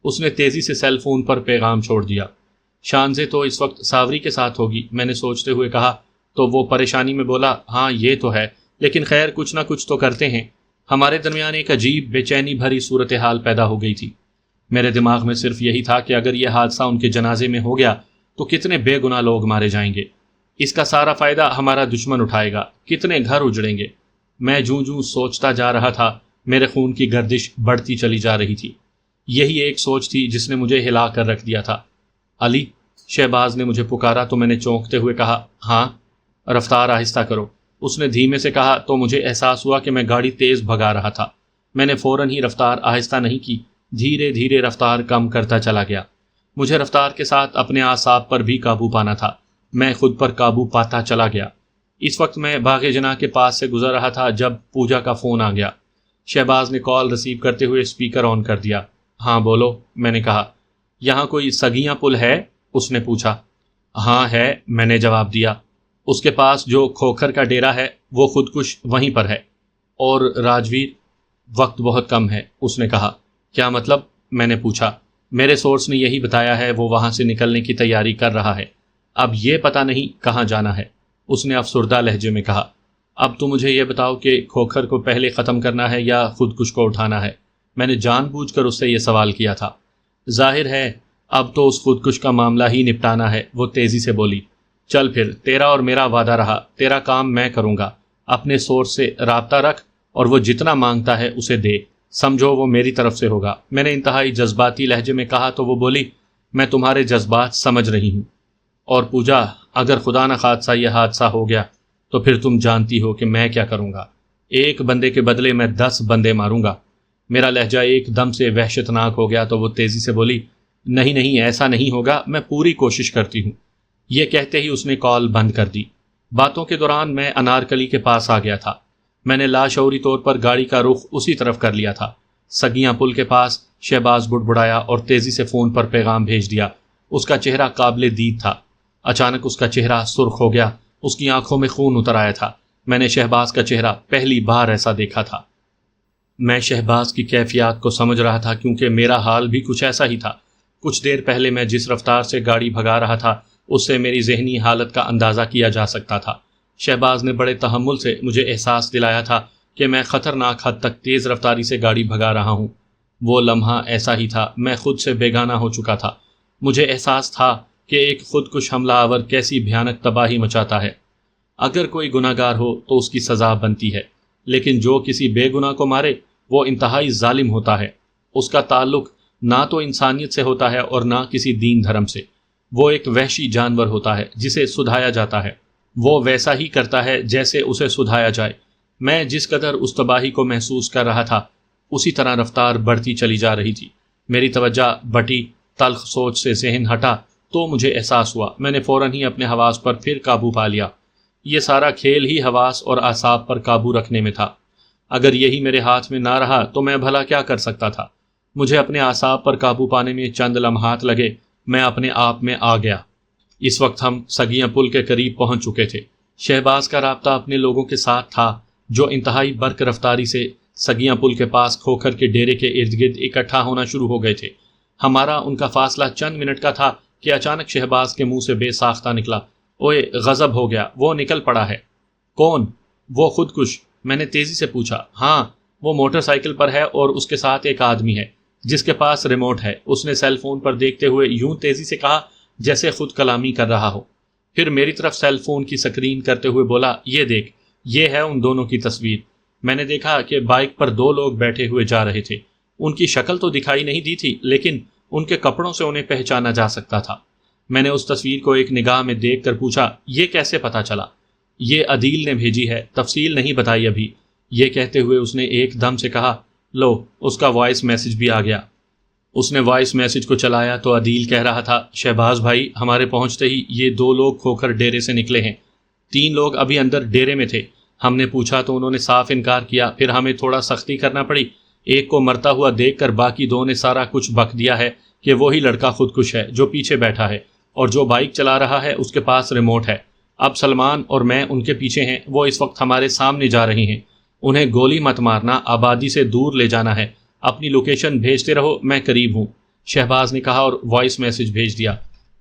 اس نے تیزی سے سیل فون پر پیغام چھوڑ دیا۔ شانزے تو اس وقت ساوری کے ساتھ ہوگی، میں نے سوچتے ہوئے کہا تو وہ پریشانی میں بولا، ہاں یہ تو ہے، لیکن خیر کچھ نہ کچھ تو کرتے ہیں۔ ہمارے درمیان ایک عجیب بے چینی بھری صورتحال پیدا ہو گئی تھی۔ میرے دماغ میں صرف یہی تھا کہ اگر یہ حادثہ ان کے جنازے میں ہو گیا تو کتنے بے گناہ لوگ مارے جائیں گے، اس کا سارا فائدہ ہمارا دشمن اٹھائے گا، کتنے گھر اجڑیں گے۔ میں جوں سوچتا جا رہا تھا، میرے خون کی گردش بڑھتی چلی جا رہی تھی۔ یہی ایک سوچ تھی جس نے مجھے ہلا کر رکھ دیا تھا۔ علی، شہباز نے مجھے پکارا تو میں نے چونکتے ہوئے کہا، ہاں۔ رفتار آہستہ کرو، اس نے دھیمے سے کہا تو مجھے احساس ہوا کہ میں گاڑی تیز بھگا رہا تھا۔ میں نے فوراً ہی رفتار آہستہ نہیں کی، دھیرے دھیرے رفتار کم کرتا چلا گیا۔ مجھے رفتار کے ساتھ اپنے اعصاب پر بھی قابو پانا تھا، میں خود پر قابو پاتا چلا گیا۔ اس وقت میں باغ جناح کے پاس سے گزر رہا تھا جب پوجا کا فون آ گیا۔ شہباز نے کال ریسیو کرتے ہوئے اسپیکر آن کر دیا۔ ہاں بولو، میں نے کہا۔ یہاں کوئی سگیاں پل ہے؟ اس نے پوچھا۔ ہاں ہے، میں نے جواب دیا۔ اس کے پاس جو کھوکھر کا ڈیرا ہے وہ خودکش وہیں پر ہے۔ اور راجویر؟ وقت بہت کم ہے، اس نے کہا۔ کیا مطلب؟ میں نے پوچھا۔ میرے سورس نے یہی بتایا ہے، وہ وہاں سے نکلنے کی تیاری کر رہا ہے، اب یہ پتہ نہیں کہاں جانا ہے، اس نے افسردہ لہجے میں کہا۔ اب تو مجھے یہ بتاؤ کہ کھوکھر کو پہلے ختم کرنا ہے یا خودکش کو اٹھانا ہے؟ میں نے جان بوجھ کر اس سے یہ سوال کیا تھا۔ ظاہر ہے اب تو اس خودکش کا معاملہ ہی نپٹانا ہے، وہ تیزی سے بولی۔ چل پھر، تیرا اور میرا وعدہ رہا، تیرا کام میں کروں گا، اپنے سورس سے رابطہ رکھ اور وہ جتنا مانگتا ہے اسے دے، سمجھو وہ میری طرف سے ہوگا۔ میں نے انتہائی جذباتی لہجے میں کہا تو وہ بولی، میں تمہارے جذبات سمجھ رہی ہوں، اور پوجا اگر خدا نہ خاصہ یہ حادثہ ہو گیا تو پھر تم جانتی ہو کہ میں کیا کروں گا، ایک بندے کے بدلے میں 10 بندے ماروں گا۔ میرا لہجہ ایک دم سے وحشتناک ہو گیا تو وہ تیزی سے بولی، نہیں ایسا نہیں ہوگا، میں پوری کوشش کرتی ہوں۔ یہ کہتے ہی اس نے کال بند کر دی۔ باتوں کے دوران میں انارکلی کے پاس آ گیا تھا۔ میں نے لاشعوری طور پر گاڑی کا رخ اسی طرف کر لیا تھا۔ سگیاں پل کے پاس شہباز بڑبڑایا اور تیزی سے فون پر پیغام بھیج دیا۔ اس کا چہرہ قابل دید تھا۔ اچانک اس کا چہرہ سرخ ہو گیا، اس کی آنکھوں میں خون اتر آیا تھا۔ میں نے شہباز کا چہرہ پہلی بار ایسا دیکھا تھا۔ میں شہباز کی کیفیات کو سمجھ رہا تھا کیونکہ میرا حال بھی کچھ ایسا ہی تھا۔ کچھ دیر پہلے میں جس رفتار سے گاڑی بھگا رہا تھا اس سے میری ذہنی حالت کا اندازہ کیا جا سکتا تھا۔ شہباز نے بڑے تحمل سے مجھے احساس دلایا تھا کہ میں خطرناک حد تک تیز رفتاری سے گاڑی بھگا رہا ہوں۔ وہ لمحہ ایسا ہی تھا، میں خود سے بیگانہ ہو چکا تھا۔ مجھے احساس تھا کہ ایک خودکش حملہ آور کیسی بھیانک تباہی مچاتا ہے۔ اگر کوئی گناہ گار ہو تو اس کی سزا بنتی ہے، لیکن جو کسی بے گناہ کو مارے وہ انتہائی ظالم ہوتا ہے۔ اس کا تعلق نہ تو انسانیت سے ہوتا ہے اور نہ کسی دین دھرم سے۔ وہ ایک وحشی جانور ہوتا ہے جسے سدھایا جاتا ہے۔ وہ ویسا ہی کرتا ہے جیسے اسے سدھایا جائے۔ میں جس قدر اس تباہی کو محسوس کر رہا تھا اسی طرح رفتار بڑھتی چلی جا رہی تھی۔ میری توجہ بٹی، تلخ سوچ سے ذہن ہٹا تو مجھے احساس ہوا۔ میں نے فوراً ہی اپنے حواس پر پھر قابو پا لیا۔ یہ سارا کھیل ہی حواس اور اعصاب پر قابو رکھنے میں تھا۔ اگر یہی میرے ہاتھ میں نہ رہا تو میں بھلا کیا کر سکتا تھا؟ مجھے اپنے اعصاب پر قابو پانے میں چند لمحات لگے۔ میں اپنے آپ میں آ گیا۔ اس وقت ہم سگیاں پل کے قریب پہنچ چکے تھے۔ شہباز کا رابطہ اپنے لوگوں کے ساتھ تھا جو انتہائی برق رفتاری سے سگیاں پل کے پاس کھوکھر کے ڈیرے کے ارد گرد اکٹھا ہونا شروع ہو گئے تھے۔ ہمارا ان کا فاصلہ چند منٹ کا تھا کہ اچانک شہباز کے منہ سے بے ساختہ نکلا، اوئے غضب ہو گیا، وہ نکل پڑا ہے۔ کون؟ وہ خودکش؟ میں نے تیزی سے پوچھا۔ ہاں، وہ موٹر سائیکل پر ہے اور اس کے ساتھ ایک آدمی ہے جس کے پاس ریموٹ ہے۔ اس نے سیل فون پر دیکھتے ہوئے یوں تیزی سے کہا جیسے خود کلامی کر رہا ہو۔ پھر میری طرف سیل فون کی سکرین کرتے ہوئے بولا، یہ دیکھ، یہ ہے ان دونوں کی تصویر۔ میں نے دیکھا کہ بائک پر دو لوگ بیٹھے ہوئے جا رہے تھے۔ ان کی شکل تو دکھائی نہیں دی تھی لیکن ان کے کپڑوں سے انہیں پہچانا جا سکتا تھا۔ میں نے اس تصویر کو ایک نگاہ میں دیکھ کر پوچھا، یہ کیسے پتا چلا؟ یہ عدیل نے بھیجی ہے، تفصیل نہیں بتائی ابھی۔ یہ کہتے ہوئے اس نے ایک دم سے کہا، لو، اس کا وائس میسج بھی آ گیا۔ اس نے وائس میسج کو چلایا تو عدیل کہہ رہا تھا، شہباز بھائی، ہمارے پہنچتے ہی یہ دو لوگ کھوکھر ڈیرے سے نکلے ہیں۔ 3 لوگ ابھی اندر ڈیرے میں تھے۔ ہم نے پوچھا تو انہوں نے صاف انکار کیا، پھر ہمیں تھوڑا سختی کرنا پڑی۔ ایک کو مرتا ہوا دیکھ کر باقی 2 نے سارا کچھ بک دیا ہے کہ وہی لڑکا خودکش ہے جو پیچھے بیٹھا ہے، اور جو بائک چلا رہا ہے اس کے پاس ریموٹ ہے۔ اب سلمان اور میں ان کے پیچھے ہیں، وہ اس وقت ہمارے سامنے جا رہے ہیں۔ انہیں گولی مت مارنا، آبادی سے دور لے جانا ہے۔ اپنی لوکیشن بھیجتے رہو، میں قریب ہوں، شہباز نے کہا اور وائس میسج بھیج دیا۔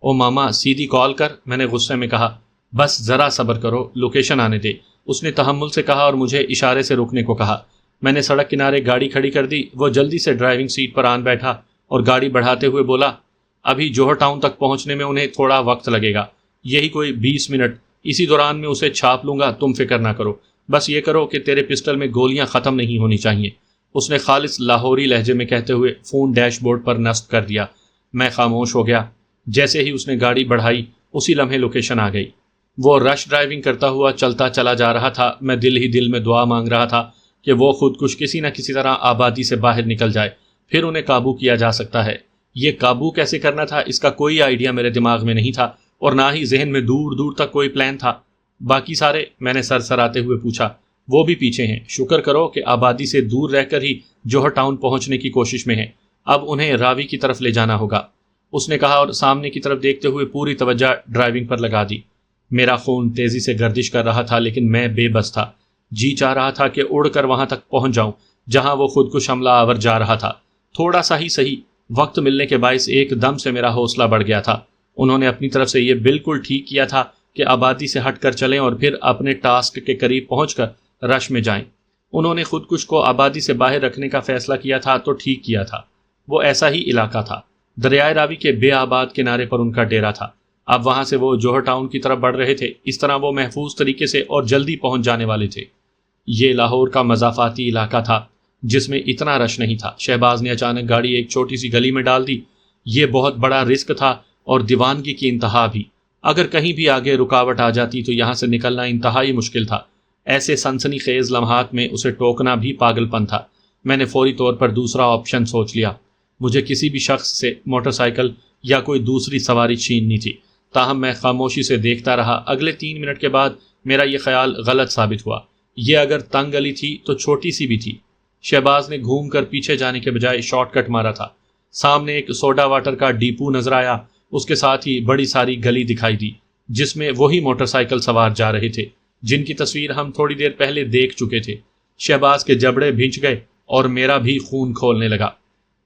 او ماما، سیدھی کال کر، میں نے غصے میں کہا۔ بس ذرا صبر کرو، لوکیشن آنے دے، اس نے تحمل سے کہا اور مجھے اشارے سے رکنے کو کہا۔ میں نے سڑک کنارے گاڑی کھڑی کر دی۔ وہ جلدی سے ڈرائیونگ سیٹ پر آن بیٹھا اور گاڑی بڑھاتے ہوئے بولا، ابھی جوہر ٹاؤن تک پہنچنے میں انہیں تھوڑا وقت لگے گا، یہی کوئی 20 منٹ۔ اسی دوران میں اسے چھاپ لوں گا، تم فکر نہ کرو، بس یہ کرو کہ تیرے پسٹل میں گولیاں ختم نہیں ہونی چاہیے، اس نے خالص لاہوری لہجے میں کہتے ہوئے فون ڈیش بورڈ پر نصب کر دیا۔ میں خاموش ہو گیا۔ جیسے ہی اس نے گاڑی بڑھائی اسی لمحے لوکیشن آ گئی۔ وہ رش ڈرائیونگ کرتا ہوا چلتا چلا جا رہا تھا۔ میں دل ہی دل میں دعا مانگ رہا تھا کہ وہ خودکش کسی نہ کسی طرح آبادی سے باہر نکل جائے، پھر انہیں قابو کیا جا سکتا ہے۔ یہ قابو کیسے کرنا تھا اس کا کوئی آئیڈیا میرے دماغ میں نہیں تھا، اور نہ ہی ذہن میں دور دور تک کوئی پلان تھا۔ باقی سارے؟ میں نے سر سراتے ہوئے پوچھا۔ وہ بھی پیچھے ہیں، شکر کرو کہ آبادی سے دور رہ کر ہی جوہر ٹاؤن پہنچنے کی کوشش میں ہیں، اب انہیں راوی کی طرف لے جانا ہوگا، اس نے کہا اور سامنے کی طرف دیکھتے ہوئے پوری توجہ ڈرائیونگ پر لگا دی۔ میرا خون تیزی سے گردش کر رہا تھا لیکن میں بے بس تھا۔ جی چاہ رہا تھا کہ اڑ کر وہاں تک پہنچ جاؤں جہاں وہ خودکش حملہ آور جا رہا تھا۔ تھوڑا سا ہی صحیح وقت ملنے کے باعث ایک دم سے میرا حوصلہ بڑھ گیا تھا۔ انہوں نے اپنی طرف سے یہ بالکل ٹھیک کیا تھا کہ آبادی سے ہٹ کر چلیں اور پھر اپنے ٹاسک کے قریب پہنچ کر رش میں جائیں۔ انہوں نے خودکش کو آبادی سے باہر رکھنے کا فیصلہ کیا تھا تو ٹھیک کیا تھا۔ وہ ایسا ہی علاقہ تھا، دریائے راوی کے بے آباد کنارے پر ان کا ڈیرا تھا۔ اب وہاں سے وہ جوہر ٹاؤن کی طرف بڑھ رہے تھے، اس طرح وہ محفوظ طریقے سے اور جلدی پہنچ جانے والے تھے۔ یہ لاہور کا مضافاتی علاقہ تھا جس میں اتنا رش نہیں تھا۔ شہباز نے اچانک گاڑی ایک چھوٹی سی گلی میں ڈال دی۔ یہ بہت بڑا رسک تھا اور دیوانگی کی انتہا بھی۔ اگر کہیں بھی آگے رکاوٹ آ جاتی تو یہاں سے نکلنا انتہائی مشکل تھا۔ ایسے سنسنی خیز لمحات میں اسے ٹوکنا بھی پاگل پن تھا۔ میں نے فوری طور پر دوسرا آپشن سوچ لیا۔ مجھے کسی بھی شخص سے موٹر سائیکل یا کوئی دوسری سواری چھیننی تھی تاہم میں خاموشی سے دیکھتا رہا۔ اگلے 3 منٹ کے بعد میرا یہ خیال غلط ثابت ہوا۔ یہ اگر تنگ گلی تھی تو چھوٹی سی بھی تھی۔ شہباز نے گھوم کر پیچھے جانے کے بجائے شارٹ کٹ مارا تھا۔ سامنے ایک سوڈا واٹر کا ڈیپو نظر آیا، اس کے ساتھ ہی بڑی ساری گلی دکھائی دی جس میں وہی موٹر سائیکل سوار جا رہے تھے جن کی تصویر ہم تھوڑی دیر پہلے دیکھ چکے تھے۔ شہباز کے جبڑے بھینچ گئے اور میرا بھی خون کھولنے لگا۔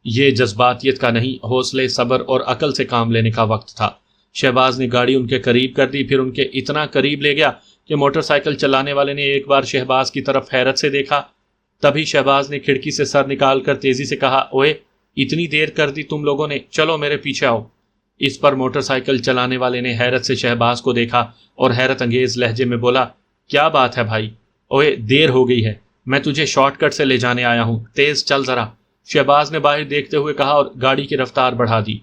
یہ جذباتیت کا نہیں، حوصلے، صبر اور عقل سے کام لینے کا وقت تھا۔ شہباز نے گاڑی ان کے قریب کر دی، پھر ان کے اتنا قریب لے گیا کہ موٹر سائیکل چلانے والے نے ایک بار شہباز کی طرف حیرت سے دیکھا۔ تبھی شہباز نے کھڑکی سے سر نکال کر تیزی سے کہا، اوئے اتنی دیر کر دی تم لوگوں نے، چلو میرے پیچھے آؤ۔ اس پر موٹر سائیکل چلانے والے نے حیرت سے شہباز کو دیکھا اور حیرت انگیز لہجے میں بولا، کیا بات ہے بھائی؟ اوئے دیر ہو گئی ہے، میں تجھے شارٹ کٹ سے لے جانے آیا ہوں، تیز چل ذرا۔ شہباز نے باہر دیکھتے ہوئے کہا اور گاڑی کی رفتار بڑھا دی۔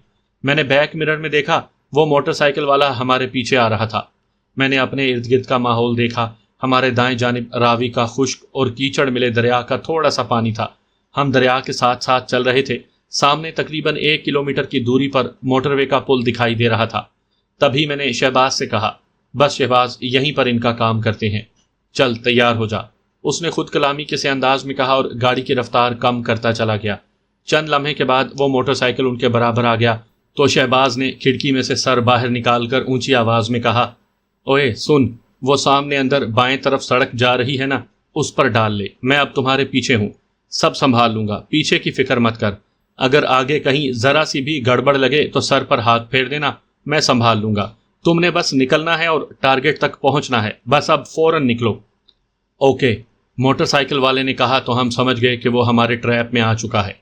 میں نے بیک مرر میں دیکھا، وہ موٹر سائیکل والا ہمارے پیچھے آ رہا تھا۔ میں نے اپنے ارد گرد کا ماحول دیکھا۔ ہمارے دائیں جانب راوی کا خشک اور کیچڑ ملے دریا کا تھوڑا سا پانی تھا۔ ہم دریا کے ساتھ ساتھ چل رہے تھے۔ سامنے تقریباً 1 کلومیٹر کی دوری پر موٹر وے کا پل دکھائی دے رہا تھا۔ تبھی میں نے شہباز سے کہا، بس شہباز یہیں پر ان کا کام کرتے ہیں، چل تیار ہو جا۔ اس نے خود کلامی کے سے انداز میں کہا اور گاڑی کی رفتار کم کرتا چلا گیا۔ چند لمحے کے بعد وہ موٹر سائیکل ان کے برابر آ گیا تو شہباز نے کھڑکی میں سے سر باہر نکال کر اونچی آواز میں کہا، اوئے سن، وہ سامنے اندر بائیں طرف سڑک جا رہی ہے نا، اس پر ڈال لے، میں اب تمہارے پیچھے ہوں، سب سنبھال لوں گا، پیچھے کی فکر مت کر۔ اگر آگے کہیں ذرا سی بھی گڑبڑ لگے تو سر پر ہاتھ پھیر دینا، میں سنبھال لوں گا۔ تم نے بس نکلنا ہے اور ٹارگٹ تک پہنچنا ہے، بس اب فوراً نکلو۔ اوکے، موٹر سائیکل والے نے کہا تو ہم سمجھ گئے کہ وہ ہمارے ٹریپ میں آ چکا ہے۔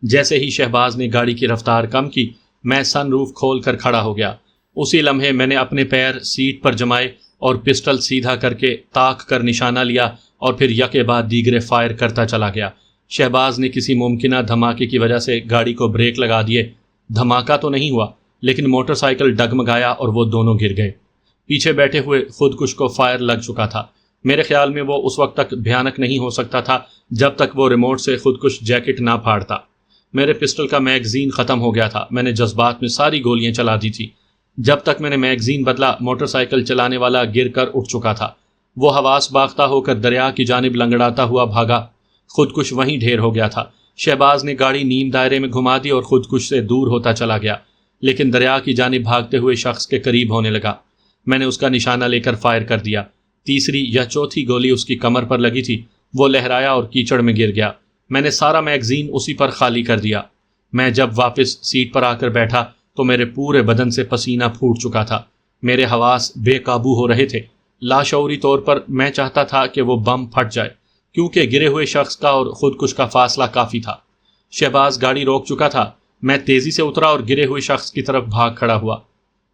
جیسے ہی شہباز نے گاڑی کی رفتار کم کی، میں سن روف کھول کر کھڑا ہو گیا۔ اسی لمحے میں نے اپنے پیر سیٹ پر جمائے اور پسٹل سیدھا کر کے تاک کر نشانہ لیا اور پھر یکے بعد دیگرے فائر کرتا چلا گیا۔ شہباز نے کسی ممکنہ دھماکے کی وجہ سے گاڑی کو بریک لگا دیے۔ دھماکہ تو نہیں ہوا، لیکن موٹر سائیکل ڈگمگایا اور وہ دونوں گر گئے۔ پیچھے بیٹھے ہوئے خودکش کو فائر لگ چکا تھا۔ میرے خیال میں وہ اس وقت تک بھیانک نہیں ہو سکتا تھا جب تک وہ ریموٹ سے خودکش جیکٹ نہ پھاڑتا۔ میرے پسٹل کا میگزین ختم ہو گیا تھا۔ میں نے جذبات میں ساری گولیاں چلا دی تھی۔ جب تک میں نے میگزین بدلا، موٹر سائیکل چلانے والا گر کر اٹھ چکا تھا۔ وہ حواس باختہ ہو کر دریا کی جانب لنگڑاتا ہوا بھاگا۔ خودکش وہیں ڈھیر ہو گیا تھا۔ شہباز نے گاڑی نیم دائرے میں گھما دی اور خودکش سے دور ہوتا چلا گیا، لیکن دریا کی جانب بھاگتے ہوئے شخص کے قریب ہونے لگا۔ میں نے اس کا نشانہ لے کر فائر کر دیا۔ تیسری یا چوتھی گولی اس کی کمر پر لگی تھی۔ وہ لہرایا اور کیچڑ میں گر گیا۔ میں نے سارا میگزین اسی پر خالی کر دیا۔ میں جب واپس سیٹ پر آ کر بیٹھا تو میرے پورے بدن سے پسینہ پھوٹ چکا تھا۔ میرے حواس بے قابو ہو رہے تھے۔ لاشعوری طور پر میں چاہتا تھا کہ وہ بم پھٹ جائے، کیونکہ گرے ہوئے شخص کا اور خودکش کا فاصلہ کافی تھا۔ شہباز گاڑی روک چکا تھا۔ میں تیزی سے اترا اور گرے ہوئے شخص کی طرف بھاگ کھڑا ہوا۔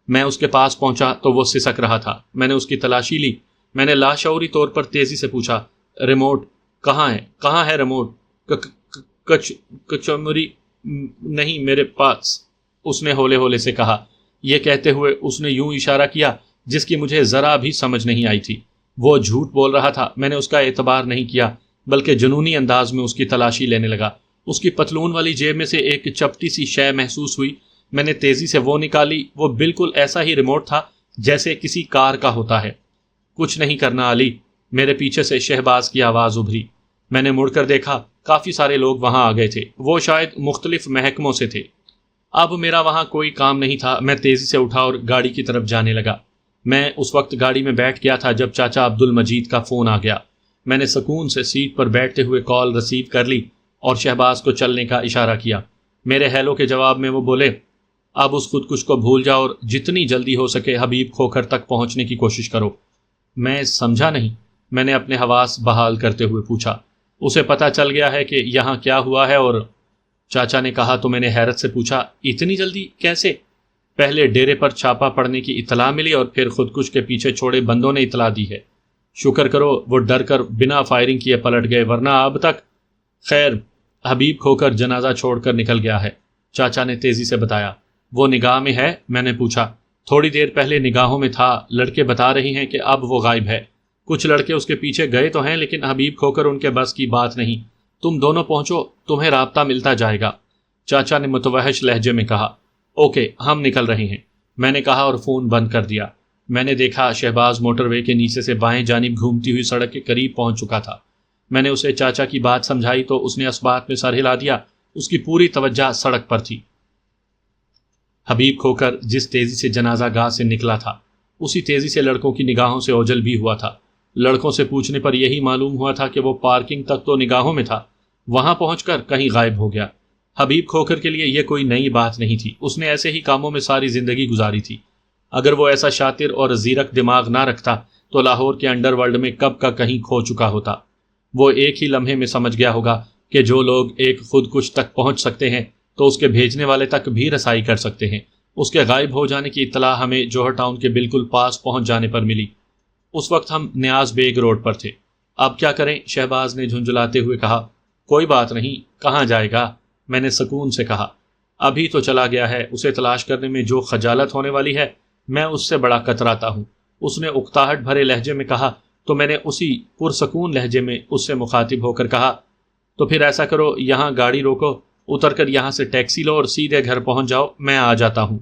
میں اس کے پاس پہنچا تو وہ سسک رہا تھا۔ میں نے اس کی تلاشی لی۔ میں نے لاشعوری طور پر تیزی سے پوچھا، ریموٹ کہاں ہے؟ کہاں ہے ریموٹ؟ کچمری نہیں میرے پاس، اس نے ہولے ہولے سے کہا۔ یہ کہتے ہوئے اس نے یوں اشارہ کیا جس کی مجھے ذرا بھی سمجھ نہیں آئی تھی۔ وہ جھوٹ بول رہا تھا۔ میں نے اس کا اعتبار نہیں کیا، بلکہ جنونی انداز میں اس کی تلاشی لینے لگا۔ اس کی پتلون والی جیب میں سے ایک چپٹی سی شے محسوس ہوئی۔ میں نے تیزی سے وہ نکالی۔ وہ بالکل ایسا ہی ریموٹ تھا جیسے کسی کار کا ہوتا ہے۔ کچھ نہیں کرنا علی، میرے پیچھے سے شہباز کی آواز ابھری۔ میں نے مڑ کر دیکھا، کافی سارے لوگ وہاں آ گئے تھے۔ وہ شاید مختلف محکموں سے تھے۔ اب میرا وہاں کوئی کام نہیں تھا۔ میں تیزی سے اٹھا اور گاڑی کی طرف جانے لگا۔ میں اس وقت گاڑی میں بیٹھ گیا تھا جب چاچا عبد المجید کا فون آ گیا۔ میں نے سکون سے سیٹ پر بیٹھتے ہوئے کال ریسیو کر لی اور شہباز کو چلنے کا اشارہ کیا۔ میرے ہیلو کے جواب میں وہ بولے، اب اس خودکش کو بھول جاؤ اور جتنی جلدی ہو سکے حبیب کھوکھر تک پہنچنے کی کوشش کرو۔ میں سمجھا نہیں۔ میں نے اپنے حواس بحال کرتے ہوئے پوچھا، اسے پتہ چل گیا ہے کہ یہاں کیا ہوا ہے؟ اور چاچا نے کہا تو میں نے حیرت سے پوچھا، اتنی جلدی کیسے؟ پہلے ڈیرے پر چھاپا پڑنے کی اطلاع ملی اور پھر خودکش کے پیچھے چھوڑے بندوں نے اطلاع دی ہے۔ شکر کرو وہ ڈر کر بنا فائرنگ کیے پلٹ گئے، ورنہ اب تک۔ خیر، حبیب کھوکھر جنازہ چھوڑ کر نکل گیا ہے، چاچا نے تیزی سے بتایا۔ وہ نگاہ میں ہے؟ میں نے پوچھا۔ تھوڑی دیر پہلے نگاہوں میں تھا، لڑکے بتا رہی ہیں کہ اب وہ غائب ہے۔ کچھ لڑکے اس کے پیچھے گئے تو ہیں، لیکن حبیب کھوکھر ان کے بس کی بات نہیں۔ تم دونوں پہنچو، تمہیں رابطہ ملتا جائے گا، چاچا نے متوحش لہجے میں کہا۔ اوکے، ہم نکل رہے ہیں۔ میں نے کہا اور فون بند کر دیا۔ میں نے دیکھا شہباز موٹر وے کے نیچے سے بائیں جانب گھومتی ہوئی سڑک کے قریب پہنچ چکا تھا۔ میں نے اسے چاچا کی بات سمجھائی تو اس نے اس بات میں سر ہلا دیا۔ اس کی پوری توجہ سڑک پر تھی۔ حبیب کھوکھر جس تیزی سے جنازہ گاہ سے نکلا تھا اسی تیزی سے لڑکوں کی نگاہوں سے اوجھل بھی ہوا تھا۔ لڑکوں سے پوچھنے پر یہی معلوم ہوا تھا کہ وہ پارکنگ تک تو نگاہوں میں تھا، وہاں پہنچ کر کہیں غائب ہو گیا۔ حبیب کھوکھر کے لیے یہ کوئی نئی بات نہیں تھی، اس نے ایسے ہی کاموں میں ساری زندگی گزاری تھی۔ اگر وہ ایسا شاطر اور زیرک دماغ نہ رکھتا تو لاہور کے انڈر ورلڈ میں کب کا کہیں کھو چکا ہوتا۔ وہ ایک ہی لمحے میں سمجھ گیا ہوگا کہ جو لوگ ایک خود کش تک پہنچ سکتے ہیں تو اس کے بھیجنے والے تک بھی رسائی کر سکتے ہیں۔ اس کے غائب ہو جانے کی اطلاع ہمیں جوہر ٹاؤن کے بالکل پاس پہنچ جانے پر ملی۔ اس وقت ہم نیاز بیگ روڈ پر تھے۔ اب کیا کریں؟ شہباز نے جھنجھلاتے ہوئے کہا۔ کوئی بات نہیں، کہاں جائے گا؟ میں نے سکون سے کہا۔ ابھی تو چلا گیا ہے، اسے تلاش کرنے میں جو خجالت ہونے والی ہے میں اس سے بڑا کتراتا ہوں۔ اس نے اکتاہٹ بھرے لہجے میں کہا تو میں نے اسی پرسکون لہجے میں اس سے مخاطب ہو کر کہا، تو پھر ایسا کرو، یہاں گاڑی روکو، اتر کر یہاں سے ٹیکسی لو اور سیدھے گھر پہنچ جاؤ، میں آ جاتا ہوں۔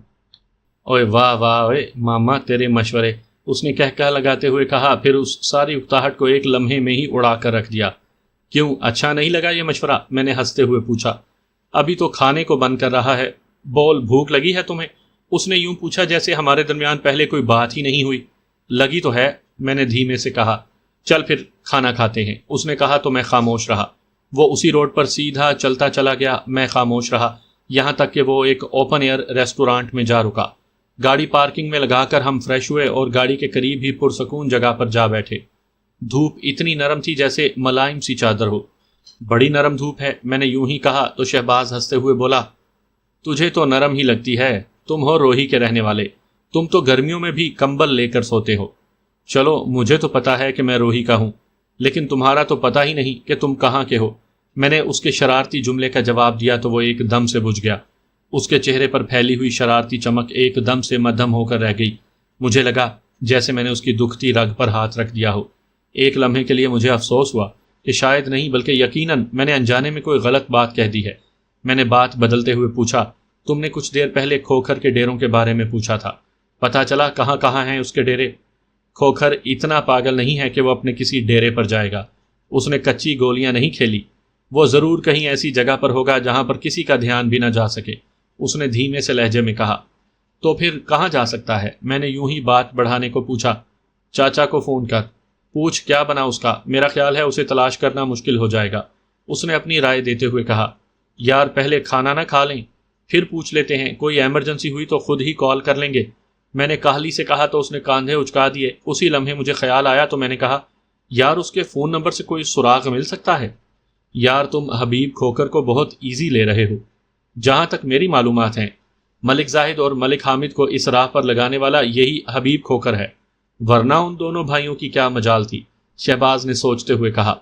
اوے واہ واہ اوے ماما تیرے مشورے، اس نے کہہ لگاتے ہوئے کہا، پھر اس ساری اکتاہٹ کو ایک لمحے میں ہی اڑا کر رکھ دیا۔ کیوں، اچھا نہیں لگا یہ مشورہ؟ میں نے ہنستے ہوئے پوچھا۔ ابھی تو کھانے کو بند کر رہا ہے، بول بھوک لگی ہے تمہیں؟ اس نے یوں پوچھا جیسے ہمارے درمیان پہلے کوئی بات ہی نہیں ہوئی۔ لگی تو ہے، میں نے دھیمے سے کہا۔ چل پھر کھانا کھاتے ہیں، اس نے کہا تو میں خاموش رہا۔ وہ اسی روڈ پر سیدھا چلتا چلا گیا، میں خاموش رہا، یہاں تک کہ وہ ایک اوپن ایئر ریسٹورانٹ میں جا رکا۔ گاڑی پارکنگ میں لگا کر ہم فریش ہوئے اور گاڑی کے قریب ہی پرسکون جگہ پر جا بیٹھے۔ دھوپ اتنی نرم تھی جیسے ملائم سی چادر ہو۔ بڑی نرم دھوپ ہے، میں نے یوں ہی کہا تو شہباز ہنستے ہوئے بولا، تجھے تو نرم ہی لگتی ہے، تم ہو روہی کے رہنے والے، تم تو گرمیوں میں بھی کمبل لے کر سوتے ہو۔ چلو مجھے تو پتا ہے کہ میں روہی کا ہوں، لیکن تمہارا تو پتا ہی نہیں کہ تم کہاں کے ہو۔ میں نے اس کے شرارتی جملے کا جواب دیا تو وہ ایک دم سے بجھ گیا۔ اس کے چہرے پر پھیلی ہوئی شرارتی چمک ایک دم سے مدھم ہو کر رہ گئی۔ مجھے لگا جیسے میں نے اس کی دکھتی رگ پر ہاتھ رکھ دیا ہو۔ ایک لمحے کے لیے مجھے افسوس ہوا کہ شاید نہیں بلکہ یقیناً میں نے انجانے میں کوئی غلط بات کہہ دی ہے۔ میں نے بات بدلتے ہوئے پوچھا، تم نے کچھ دیر پہلے کھوکھر کے ڈیروں کے بارے میں پوچھا تھا، پتہ چلا کہاں کہاں ہیں اس کے ڈیرے؟ کھوکھر اتنا پاگل نہیں ہے کہ وہ اپنے کسی ڈیرے پر جائے گا۔ اس نے کچی گولیاں نہیں کھیلی، وہ ضرور کہیں ایسی جگہ پر ہوگا جہاں پر کسی کا دھیان بھی نہ جا سکے۔ اس نے دھیمے سے لہجے میں کہا۔ تو پھر کہاں جا سکتا ہے؟ میں نے یوں ہی بات بڑھانے کو پوچھا۔ چاچا کو فون کر، پوچھ کیا بنا اس کا، میرا خیال ہے اسے تلاش کرنا مشکل ہو جائے گا۔ اس نے اپنی رائے دیتے ہوئے کہا، یار پہلے کھانا نہ کھا لیں، پھر پوچھ لیتے ہیں، کوئی ایمرجنسی ہوئی تو خود ہی کال کر لیں گے۔ میں نے کاہلی سے کہا تو اس نے کاندھے اچکا دیے۔ اسی لمحے مجھے خیال آیا تو میں نے کہا، یار اس کے فون نمبر سے کوئی سراغ مل سکتا ہے؟ یار تم حبیب کھوکھر کو بہت ایزی لے رہے ہو۔ جہاں تک میری معلومات ہیں ملک زاہد اور ملک حامد کو اس راہ پر لگانے والا یہی حبیب کھوکھر ہے، ورنہ ان دونوں بھائیوں کی کیا مجال تھی؟ شہباز نے سوچتے ہوئے کہا۔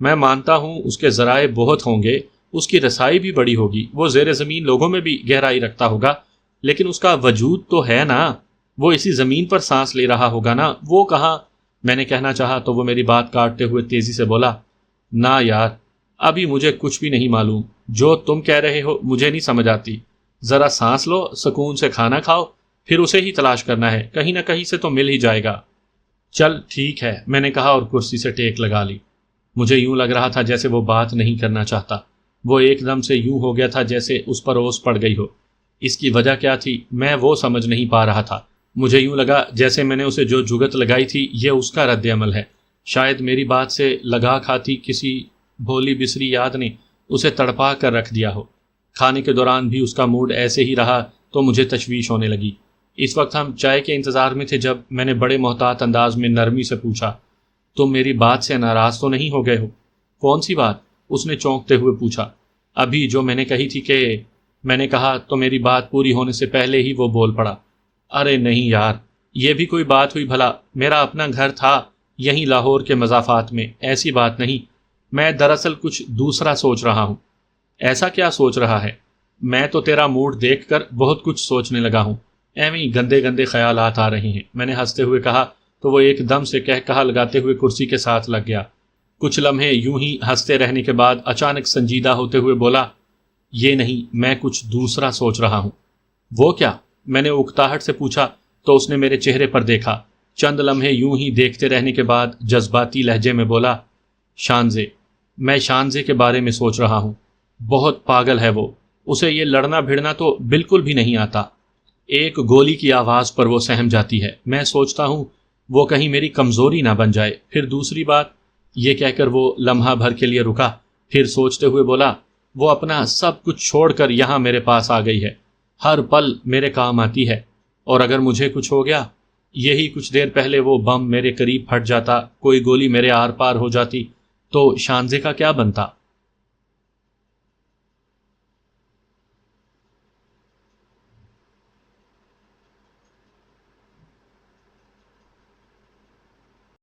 میں مانتا ہوں اس کے ذرائع بہت ہوں گے، اس کی رسائی بھی بڑی ہوگی، وہ زیر زمین لوگوں میں بھی گہرائی رکھتا ہوگا، لیکن اس کا وجود تو ہے نا، وہ اسی زمین پر سانس لے رہا ہوگا نا، وہ کہاں؟ میں نے کہنا چاہا تو وہ میری بات کاٹتے ہوئے تیزی سے بولا، نہ یار، ابھی مجھے کچھ بھی نہیں معلوم، جو تم کہہ رہے ہو مجھے نہیں سمجھ آتی۔ ذرا سانس لو، سکون سے کھانا کھاؤ، پھر اسے ہی تلاش کرنا ہے، کہیں نہ کہیں سے تو مل ہی جائے گا۔ چل ٹھیک ہے، میں نے کہا اور کرسی سے ٹیک لگا لی۔ مجھے یوں لگ رہا تھا جیسے وہ بات نہیں کرنا چاہتا، وہ ایک دم سے یوں ہو گیا تھا جیسے اس پر اوس پڑ گئی ہو۔ اس کی وجہ کیا تھی میں وہ سمجھ نہیں پا رہا تھا۔ مجھے یوں لگا جیسے میں نے اسے جو جگت لگائی تھی یہ اس کا رد عمل ہے۔ شاید میری بات سے لگا کھاتی کسی بھولی بسری یاد نے اسے تڑپا کر رکھ دیا ہو۔ کھانے کے دوران بھی اس کا موڈ ایسے ہی رہا تو مجھے تشویش ہونے لگی۔ اس وقت ہم چائے کے انتظار میں تھے جب میں نے بڑے محتاط انداز میں نرمی سے پوچھا، تم میری بات سے ناراض تو نہیں ہو گئے ہو؟ کون سی بات؟ اس نے چونکتے ہوئے پوچھا۔ ابھی جو میں نے کہی تھی کہ… میں نے کہا تو میری بات پوری ہونے سے پہلے ہی وہ بول پڑا، ارے نہیں یار، یہ بھی کوئی بات ہوئی بھلا، میرا اپنا گھر تھا یہیں لاہور کے مضافات میں، ایسی بات نہیں، میں دراصل کچھ دوسرا سوچ رہا ہوں۔ ایسا کیا سوچ رہا ہے؟ میں تو تیرا موڈ دیکھ کر بہت کچھ سوچنے لگا ہوں، ایویں گندے گندے خیالات آ رہے ہیں، میں نے ہنستے ہوئے کہا تو وہ ایک دم سے کہا لگاتے ہوئے کرسی کے ساتھ لگ گیا۔ کچھ لمحے یوں ہی ہنستے رہنے کے بعد اچانک سنجیدہ ہوتے ہوئے بولا، یہ نہیں، میں کچھ دوسرا سوچ رہا ہوں۔ وہ کیا؟ میں نے اکتاہٹ سے پوچھا تو اس نے میرے چہرے پر دیکھا. چند لمحے یوں ہی دیکھتے رہنے کے بعد جذباتی لہجے میں بولا، شانزے، میں شانزے کے بارے میں سوچ رہا ہوں. بہت پاگل ہے وہ، اسے یہ لڑنا بھیڑنا تو بالکل بھی نہیں آتا. ایک گولی کی آواز پر وہ سہم جاتی ہے. میں سوچتا ہوں وہ کہیں میری کمزوری نہ بن جائے. پھر دوسری بات، یہ کہہ کر وہ لمحہ بھر کے لیے رکا، پھر سوچتے ہوئے بولا، وہ اپنا سب کچھ چھوڑ کر یہاں میرے پاس آ گئی ہے، ہر پل میرے کام آتی ہے، اور اگر مجھے کچھ ہو گیا، یہی کچھ دیر پہلے وہ بم میرے قریب پھٹ جاتا، کوئی گولی میرے آر پار ہو جاتی، تو شانزے کا کیا بنتا؟